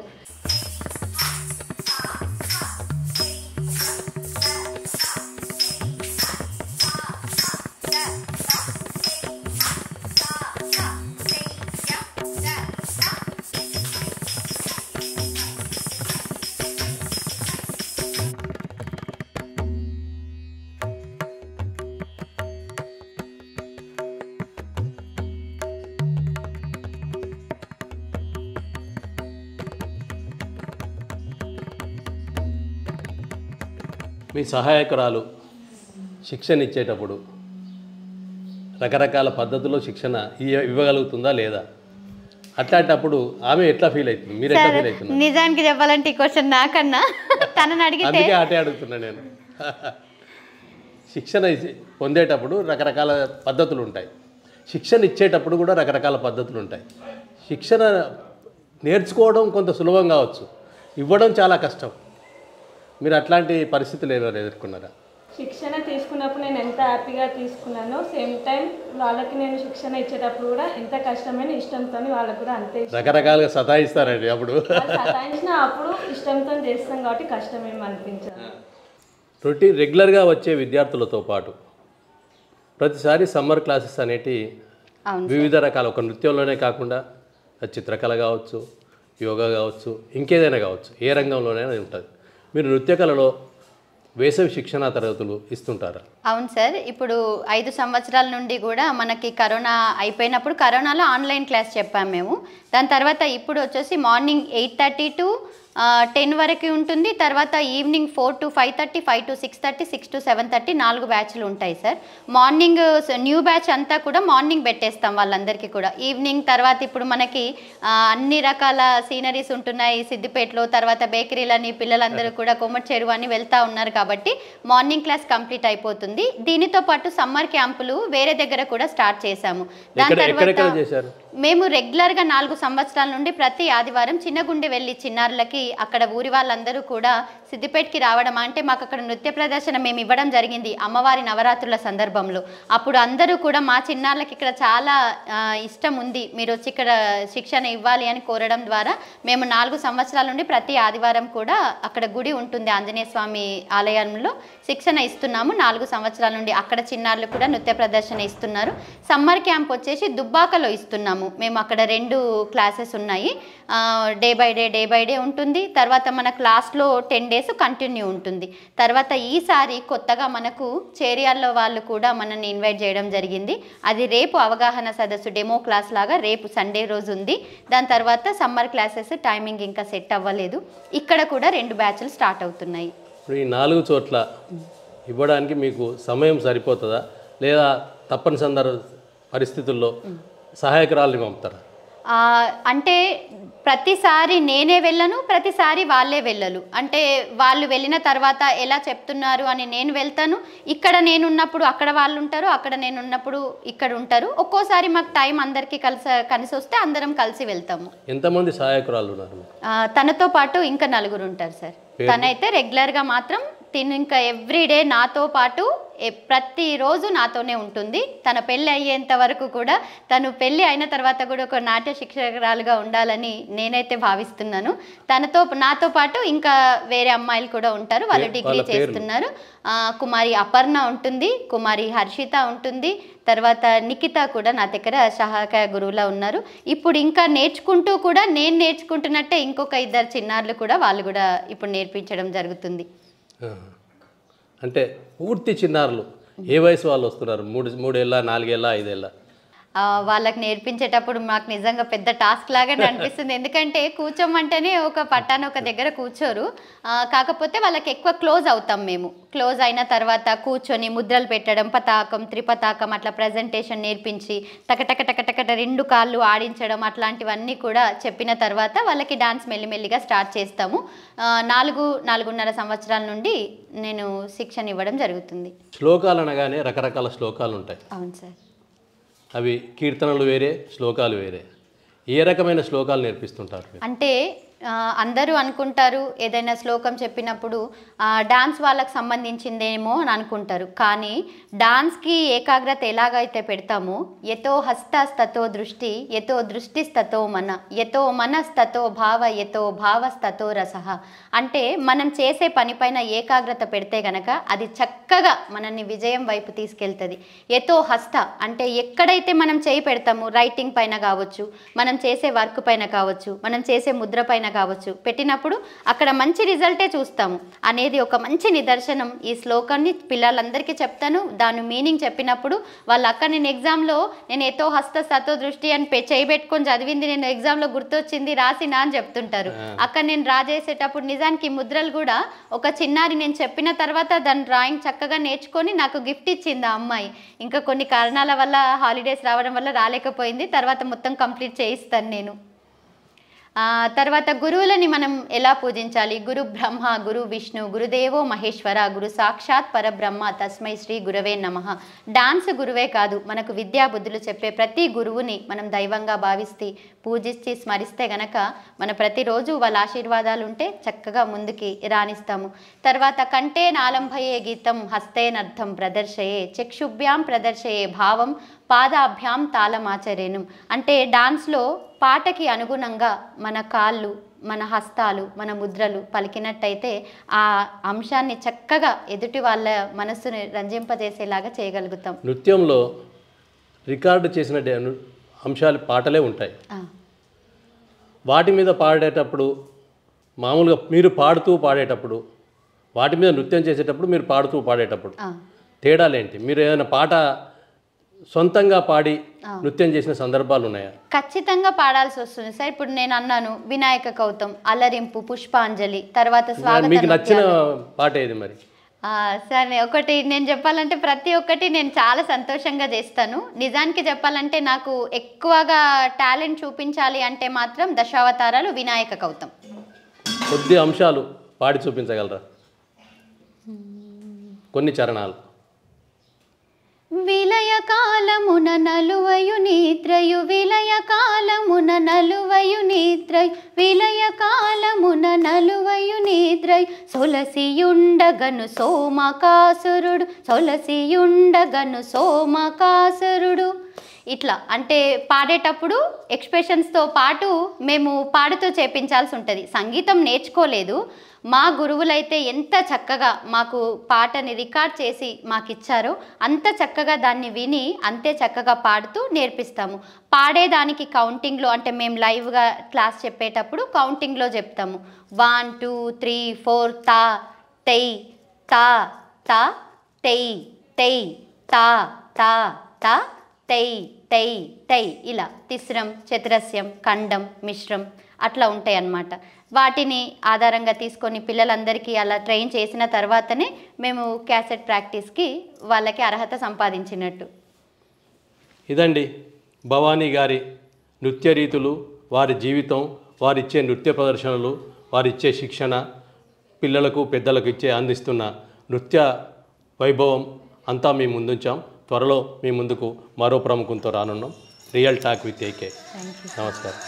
మీ సహాయకురాలు శిక్షణ ఇచ్చేటప్పుడు రకరకాల పద్ధతుల్లో శిక్షణ ఇవ్వగలుగుతుందా లేదా? అట్లాంటప్పుడు ఆమె ఎట్లా ఫీల్ అవుతుంది, మీరు ఎట్లా ఫీల్ అవుతున్నారు? నిజానికి చెప్పాలంటే ఈ క్వశ్చన్ నాకన్నా తనని అడిగితే అందుకే ఆటే అడుగుతున్నా నేను. శిక్షణ పొందేటప్పుడు రకరకాల పద్ధతులు ఉంటాయి, శిక్షణ ఇచ్చేటప్పుడు కూడా రకరకాల పద్ధతులు ఉంటాయి. శిక్షణ నేర్చుకోవడం కొంత సులభం కావచ్చు, ఇవ్వడం చాలా కష్టం. మీరు అట్లాంటి పరిస్థితులు ఏమైనా ఎదుర్కొన్నారా? శిక్షణ తీసుకున్నప్పుడు నేను ఎంత హ్యాపీగా తీసుకున్నానో సేమ్ టైం వాళ్ళకి నేను శిక్షణ ఇచ్చేటప్పుడు కూడా ఎంత కష్టమైన ఇష్టంతో వాళ్ళకు కూడా అంతే. రకరకాలుగా సతాయిస్తారండి అప్పుడు. సతాయించిన అప్పుడు ఇష్టంతో చేస్తాం కాబట్టి కష్టమేమి అనిపించదు. రొటీన్ రెగ్యులర్గా వచ్చే విద్యార్థులతో పాటు ప్రతిసారి సమ్మర్ క్లాసెస్ అనేటి వివిధ రకాల ఒక నృత్యంలోనే కాకుండా చిత్రకళ కావచ్చు, యోగా కావచ్చు, ఇంకేదైనా కావచ్చు, ఏ రంగంలోనైనా ఉంటుంది. మీరు నృత్యకళలో వేసవి శిక్షణ తరగతులు ఇస్తుంటారా? అవును సార్. ఇప్పుడు 5 సంవత్సరాల నుండి కూడా మనకి కరోనా అయిపోయినప్పుడు కరోనాలో ఆన్లైన్ క్లాస్ చెప్పాము మేము. దాని తర్వాత ఇప్పుడు వచ్చేసి మార్నింగ్ 8:30 to 10 వరకు ఉంటుంది. తర్వాత ఈవినింగ్ 4 to 5:30, 5 to 6:30, 6 to 7:30 4 బ్యాచ్లు ఉంటాయి సార్. మార్నింగ్ న్యూ బ్యాచ్ అంతా కూడా మార్నింగ్ పెట్టేస్తాం వాళ్ళందరికీ కూడా. ఈవినింగ్ తర్వాత ఇప్పుడు మనకి అన్ని రకాల సీనరీస్ ఉంటున్నాయి సిద్దిపేటలో. తర్వాత బేకరీలని పిల్లలందరూ కూడా కొమ్మటి చెరువు అని వెళ్తూ ఉన్నారు కాబట్టి మార్నింగ్ క్లాస్ కంప్లీట్ అయిపోతుంది. దీనితో పాటు సమ్మర్ క్యాంపులు వేరే దగ్గర కూడా స్టార్ట్ చేశాము. దాని తర్వాత మేము రెగ్యులర్గా 4 సంవత్సరాల నుండి ప్రతి ఆదివారం చిన్నగుండి వెళ్ళి చిన్నారులకి అక్కడ ఊరి వాళ్ళందరూ కూడా సిద్దిపేటకి రావడం అంటే మాకు అక్కడ నృత్య ప్రదర్శన మేము ఇవ్వడం జరిగింది అమ్మవారి నవరాత్రుల సందర్భంలో. అప్పుడు అందరూ కూడా మా చిన్నారులకి ఇక్కడ చాలా ఇష్టం ఉంది, మీరు వచ్చి ఇక్కడ శిక్షణ ఇవ్వాలి అని కోరడం ద్వారా మేము 4 సంవత్సరాల నుండి ప్రతి ఆదివారం కూడా అక్కడ గుడి ఉంటుంది ఆంజనేయ స్వామి ఆలయంలో శిక్షణ ఇస్తున్నాము. 4 సంవత్సరాల నుండి అక్కడ చిన్నారులు కూడా నృత్య ప్రదర్శన ఇస్తున్నారు. సమ్మర్ క్యాంప్ వచ్చేసి దుబ్బాకలో ఇస్తున్నాము మేము. అక్కడ 2 క్లాసెస్ ఉన్నాయి, డే బై డే ఉంటుంది. తర్వాత మన క్లాస్లో 10 days కంటిన్యూ ఉంటుంది. తర్వాత ఈసారి కొత్తగా మనకు చేరియాల్లో వాళ్ళు కూడా మనల్ని ఇన్వైట్ చేయడం జరిగింది. అది రేపు అవగాహన సదస్సు డెమో క్లాస్ లాగా రేపు సండే రోజు ఉంది. దాని తర్వాత సమ్మర్ క్లాసెస్ టైమింగ్ ఇంకా సెట్ అవ్వలేదు. ఇక్కడ కూడా 2 బ్యాచ్లు స్టార్ట్ అవుతున్నాయి. ఈ 4 చోట్ల ఇవ్వడానికి మీకు సమయం సరిపోతుందా లేదా తప్పనిసరి పరిస్థితుల్లో సహాయకురాలని పంపుతారా? అంటే ప్రతిసారి నేనే వెళ్ళను, ప్రతిసారి వాళ్ళే వెళ్ళరు. అంటే వాళ్ళు వెళ్ళిన తర్వాత ఎలా చెప్తున్నారు అని నేను వెళ్తాను. ఇక్కడ నేనున్నప్పుడు అక్కడ వాళ్ళు ఉంటారు, అక్కడ నేనున్నప్పుడు ఇక్కడ ఉంటారు. ఒక్కోసారి మాకు టైం అందరికీ కలిసి వస్తే అందరం కలిసి వెళ్తాము. ఎంతమంది సహాయకురాలు ఉన్నారు? తనతో పాటు ఇంకా 4 ఉంటారు సార్. తనైతే రెగ్యులర్గా మాత్రం తిను ఇంకా ఎవ్రీడే నాతో పాటు ప్రతిరోజు నాతోనే ఉంటుంది. తన పెళ్ళి అయ్యేంత వరకు కూడా, తను పెళ్ళి అయిన తర్వాత కూడా ఒక నాట్య శిక్షకురాలుగా ఉండాలని నేనైతే భావిస్తున్నాను. నాతో పాటు ఇంకా వేరే అమ్మాయిలు కూడా ఉంటారు, వాళ్ళు డిగ్రీ చేస్తున్నారు. కుమారి అపర్ణ ఉంటుంది, కుమారి హర్షిత ఉంటుంది, తర్వాత నిఖిత కూడా నా దగ్గర సహాయక గురువులా ఉన్నారు. ఇప్పుడు ఇంకా నేర్చుకుంటూ కూడా నేను నేర్చుకుంటున్నట్టే ఇంకొక 2 చిన్నారులు కూడా వాళ్ళు కూడా ఇప్పుడు నేర్పించడం జరుగుతుంది. అంటే పూర్తి చిన్నారులు ఏ వయసు వాళ్ళు వస్తున్నారు? 3 ఏళ్ళ, 4 ఏళ్ళ, 5 ఏళ్ళ? వాళ్ళకి నేర్పించేటప్పుడు మాకు నిజంగా పెద్ద టాస్క్ లాగానే అనిపిస్తుంది. ఎందుకంటే కూర్చోమంటేనే ఒక పట్టాన ఒక దగ్గర కూర్చోరు. కాకపోతే వాళ్ళకి ఎక్కువ క్లోజ్ అవుతాం మేము. క్లోజ్ అయిన తర్వాత కూర్చొని ముద్రలు పెట్టడం, పతాకం, త్రిపతాకం అట్లా ప్రజెంటేషన్ నేర్పించి టకటక టకటక 2 కాళ్ళు ఆడించడం అట్లాంటివన్నీ కూడా చెప్పిన తర్వాత వాళ్ళకి డాన్స్ మెల్లిమెల్లిగా స్టార్ట్ చేస్తాము. 4-4.5 సంవత్సరాల నుండి నేను శిక్షణ ఇవ్వడం జరుగుతుంది. శ్లోకాలు అనగానే రకరకాల శ్లోకాలు ఉంటాయి. అవును సార్. అవి కీర్తనలు వేరే, శ్లోకాలు వేరే. ఏ రకమైన శ్లోకాలు నేర్పిస్తుంటారు? అంటే అందరూ అనుకుంటారు ఏదైనా శ్లోకం చెప్పినప్పుడు డాన్స్ వాళ్ళకి సంబంధించిందేమో అని అనుకుంటారు. కానీ డాన్స్కి ఏకాగ్రత ఎలాగైతే పెడతామో, యతో హస్తస్తతో దృష్టి, యతో దృష్టిస్తతో మన, యతో మనస్తతో భావ, యతో భావస్తతో రసః. అంటే మనం చేసే పనిపైన ఏకాగ్రత పెడితే గనక అది చక్కగా మనల్ని విజయం వైపు తీసుకెళ్తుంది. యతో హస్త అంటే ఎక్కడైతే మనం చేయి పెడతాము, రైటింగ్ పైన కావచ్చు, మనం చేసే వర్క్ పైన కావచ్చు, మనం చేసే ముద్ర పైన కావచ్చు, పెట్టినప్పుడు అక్కడ మంచి రిజల్టే చూస్తాము అనేది ఒక మంచి నిదర్శనం. ఈ శ్లోకాన్ని పిల్లలందరికీ చెప్తాను. దాని మీనింగ్ చెప్పినప్పుడు వాళ్ళు అక్కడ నేను ఎగ్జామ్లో నేను ఏతో హస్త సతో దృష్టి అని చేయబెట్టుకొని చదివింది నేను ఎగ్జామ్లో గుర్తొచ్చింది రాసినా అని చెప్తుంటారు. అక్కడ నేను డ్రా చేసేటప్పుడు నిజానికి ముద్రలు కూడా ఒక చిన్నారి నేను చెప్పిన తర్వాత దాని డ్రాయింగ్ చక్కగా నేర్చుకొని నాకు గిఫ్ట్ ఇచ్చింది ఆ అమ్మాయి. ఇంకా కొన్ని కారణాల వల్ల హాలిడేస్ రావడం వల్ల రాలేకపోయింది. తర్వాత మొత్తం కంప్లీట్ చేయిస్తాను నేను. తర్వాత గురువులని మనం ఎలా పూజించాలి? గురు బ్రహ్మ, గురు విష్ణు, గురుదేవో మహేశ్వర, గురు సాక్షాత్ పరబ్రహ్మ, తస్మై శ్రీ గురవే నమః. డాన్స్ గురువే కాదు, మనకు విద్యా బుద్ధులు చెప్పే ప్రతి గురువుని మనం దైవంగా భావిస్తే, పూజిస్తే, స్మరిస్తే గనక మన ప్రతిరోజు వాళ్ళ ఆశీర్వాదాలు ఉంటే చక్కగా ముందుకి రాణిస్తాము. తర్వాత కంటే నాలంభయే గీతం, హస్తేనర్థం ప్రదర్శయే, చక్షుభ్యాం ప్రదర్శయే భావం, పాదాభ్యాం తాళమాచరేను. అంటే డాన్స్లో పాటకి అనుగుణంగా మన కాళ్ళు, మన హస్తాలు, మన ముద్రలు పలికినట్టయితే ఆ అంశాన్ని చక్కగా ఎదుటి వాళ్ళ మనస్సుని రంజింపజేసేలాగా చేయగలుగుతాం. నృత్యంలో రికార్డు చేసిన అంశాలు పాటలే ఉంటాయి. వాటి మీద పాడేటప్పుడు మామూలుగా మీరు పాడేటప్పుడు, వాటి మీద నృత్యం చేసేటప్పుడు, మీరు పాడేటప్పుడు తేడాలేంటి? మీరు ఏదైనా పాట సొంతంగా పాడి నృత్యం చేసిన సందర్భాలు ఉన్నాయా? ఖచ్చితంగా పాడాల్సి వస్తుంది సార్. ఇప్పుడు నేను అన్నాను వినాయక కౌతం, అల్లరింపు, పుష్పాంజలి, తర్వాత స్వాగతం. మీకు నచ్చిన పాట ఏది మరి? సార్ ఒకటి నేను చెప్పాలంటే ప్రతి ఒక్కటి నేను చాలా సంతోషంగా చేస్తాను. నిజానికి చెప్పాలంటే నాకు ఎక్కువగా టాలెంట్ చూపించాలి అంటే మాత్రం దశావతారాలు, వినాయక కౌతం. కొద్ది అంశాలు పాడి చూపించగలరా? కొన్ని చరణాలు. విలయ కాలమున నలువయు నిద్రయు, విలయ కాలమున నలువయు నిద్రయు, విలయ కాలమున నలువయు నిద్రయు, సొలసియుండగను సోమకాసురుడు, సొలసియుండగను సోమకాసురుడు. ఇట్లా అంటే పాడేటప్పుడు ఎక్స్ప్రెషన్స్తో పాటు మేము పాడుతూ చేపించాల్సి ఉంటుంది. సంగీతం నేర్చుకోలేదు. మా గురువులైతే ఎంత చక్కగా మాకు పాటని రికార్డ్ చేసి మాకు ఇచ్చారో అంత చక్కగా దాన్ని విని అంతే చక్కగా పాడుతూ నేర్పిస్తాము. పాడేదానికి కౌంటింగ్లో అంటే మేము లైవ్గా క్లాస్ చెప్పేటప్పుడు కౌంటింగ్లో చెప్తాము. 1 2 3 4 తా తై తా తా తై తై తా తా తా తై తై తై ఇలా తిస్రం, చతురస్యం, ఖండం, మిశ్రం అట్లా ఉంటాయి అన్నమాట. వాటిని ఆధారంగా తీసుకొని పిల్లలందరికీ అలా ట్రైన్ చేసిన తర్వాతనే మేము క్యాసెట్ ప్రాక్టీస్కి వాళ్ళకి అర్హత సంపాదించినట్టు. ఇదండి భవానీ గారి నృత్య రీతులు, వారి జీవితం, వారిచ్చే నృత్య ప్రదర్శనలు, వారిచ్చే శిక్షణ, పిల్లలకు పెద్దలకు అందిస్తున్న నృత్య వైభవం అంతా మీ ముందుంచాం. త్వరలో మీ ముందుకు మరో ప్రముఖంతో రానున్నాం. Real talk with AK. నమస్కారం.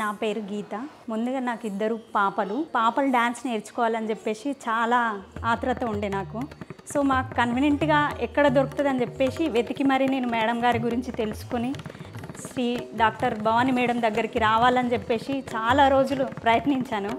నా పేరు గీత. ముందుగా నాకు 2 పాపలు డ్యాన్స్ నేర్చుకోవాలని చెప్పేసి చాలా ఆత్రుత ఉండే నాకు. సో మాకు కన్వీనియంట్గా ఎక్కడ దొరుకుతుందని చెప్పేసి వెతికి మరి నేను మేడం గారి గురించి తెలుసుకుని డాక్టర్ భవానీ మేడం దగ్గరికి రావాలని చెప్పేసి చాలా రోజులు ప్రయత్నించాను.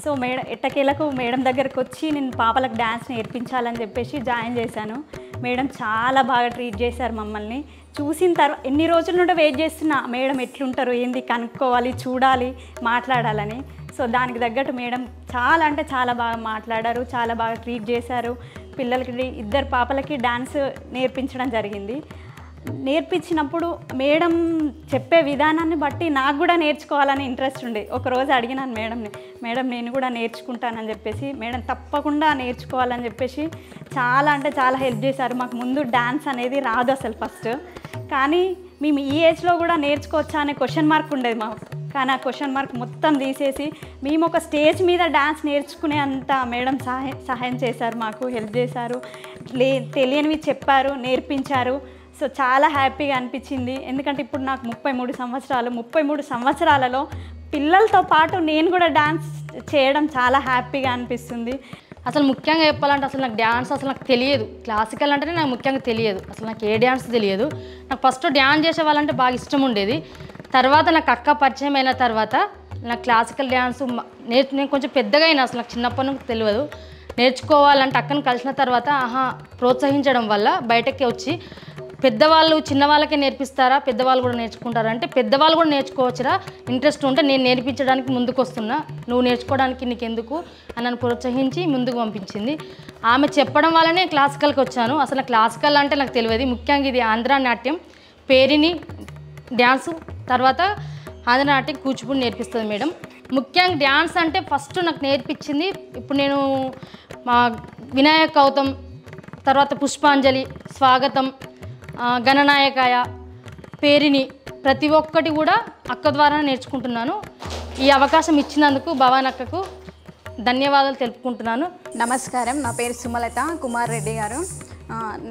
సో ఎట్టకేలకు మేడం దగ్గరికి వచ్చి నేను పాపలకు డ్యాన్స్ నేర్పించాలని చెప్పేసి జాయిన్ చేశాను. మేడం చాలా బాగా ట్రీట్ చేశారు మమ్మల్ని. చూసిన తర్వాత ఎన్ని రోజుల నుండి వెయిట్ చేస్తున్నా మేడం ఎట్లుంటారు ఏంది కనుక్కోవాలి, చూడాలి, మాట్లాడాలని. సో దానికి తగ్గట్టు మేడం చాలా అంటే చాలా బాగా మాట్లాడారు, చాలా బాగా ట్రీట్ చేశారు. పిల్లలకి 2 పాపలకి డ్యాన్స్ నేర్పించడం జరిగింది. నేర్పించినప్పుడు మేడం చెప్పే విధానాన్ని బట్టి నాకు కూడా నేర్చుకోవాలని ఇంట్రెస్ట్ ఉండే. ఒకరోజు అడిగినాను మేడం నేను కూడా నేర్చుకుంటానని చెప్పేసి. మేడం తప్పకుండా నేర్చుకోవాలని చెప్పేసి చాలా అంటే చాలా హెల్ప్ చేశారు. మాకు ముందు డ్యాన్స్ అనేది రాదు అసలు ఫస్ట్. కానీ మేము ఈ ఏజ్లో కూడా నేర్చుకోవచ్చా అనే క్వశ్చన్ మార్క్ ఉండేది మాకు. కానీ ఆ క్వశ్చన్ మార్క్ మొత్తం తీసేసి మేము ఒక స్టేజ్ మీద డ్యాన్స్ నేర్చుకునే అంత మేడం సహాయం చేశారు, మాకు హెల్ప్ చేశారు, తెలియనివి చెప్పారు, నేర్పించారు. సో చాలా హ్యాపీగా అనిపించింది. ఎందుకంటే ఇప్పుడు నాకు 33 సంవత్సరాలలో పిల్లలతో పాటు నేను కూడా డ్యాన్స్ చేయడం చాలా హ్యాపీగా అనిపిస్తుంది. అసలు ముఖ్యంగా చెప్పాలంటే అసలు నాకు డ్యాన్స్ అసలు నాకు తెలియదు. క్లాసికల్ అంటేనే నాకు ముఖ్యంగా తెలియదు. అసలు నాకు ఏ డ్యాన్స్ తెలియదు. నాకు ఫస్ట్ డ్యాన్స్ చేసే వాళ్ళంటే బాగా ఇష్టం ఉండేది. తర్వాత నాకు అక్క పరిచయం అయిన తర్వాత నాకు క్లాసికల్ డ్యాన్స్ నేను కొంచెం పెద్దగా అయినా అసలు నాకు చిన్నప్పటి నుంచి తెలియదు. నేర్చుకోవాలంటే అక్కను కలిసిన తర్వాత ప్రోత్సహించడం వల్ల బయటకి వచ్చి పెద్దవాళ్ళు చిన్నవాళ్ళకే నేర్పిస్తారా, పెద్దవాళ్ళు కూడా నేర్చుకుంటారా అంటే పెద్దవాళ్ళు కూడా నేర్చుకోవచ్చురా, ఇంట్రెస్ట్ ఉంటే నేను నేర్పించడానికి ముందుకు వస్తున్నా, నువ్వు నేర్చుకోవడానికి నీకెందుకు అని నన్ను ప్రోత్సహించి ముందుకు పంపించింది. ఆమె చెప్పడం వల్లనే క్లాసికల్కి వచ్చాను. అసలు క్లాసికల్ అంటే నాకు తెలియదు. ముఖ్యంగా ఇది ఆంధ్ర నాట్యం, పేరిని డ్యాన్సు, తర్వాత ఆంధ్ర నాట్యం కూచిపూడి నేర్పిస్తుంది మేడం. ముఖ్యంగా డ్యాన్స్ అంటే ఫస్ట్ నాకు నేర్పించింది ఇప్పుడు నేను మా వినాయక కౌతం, తర్వాత పుష్పాంజలి, స్వాగతం, గణనాయకాయ, పేరిని ప్రతి ఒక్కటి కూడా అక్క ద్వారా నేర్చుకుంటున్నాను. ఈ అవకాశం ఇచ్చినందుకు భవానీ అక్కకు ధన్యవాదాలు తెలుపుకుంటున్నాను. నమస్కారం, నా పేరు సుమలత కుమార్ రెడ్డి గారు.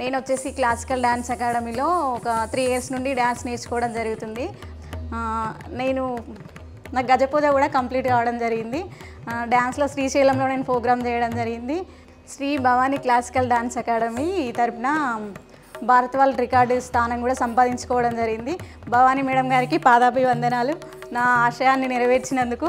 నేను వచ్చేసి క్లాసికల్ డ్యాన్స్ అకాడమీలో ఒక 3 years నుండి డ్యాన్స్ నేర్చుకోవడం జరుగుతుంది. నాకు గజపూజ కూడా కంప్లీట్ కావడం జరిగింది. డ్యాన్స్లో శ్రీశైలంలో నేను ప్రోగ్రామ్ చేయడం జరిగింది. Sri Bhavani Classical Dance Academy తరపున భారత్ వరల్డ్ రికార్డు స్థానం కూడా సంపాదించుకోవడం జరిగింది. భవానీ మేడం గారికి పాదాభివందనాలు. నా ఆశయాన్ని నెరవేర్చినందుకు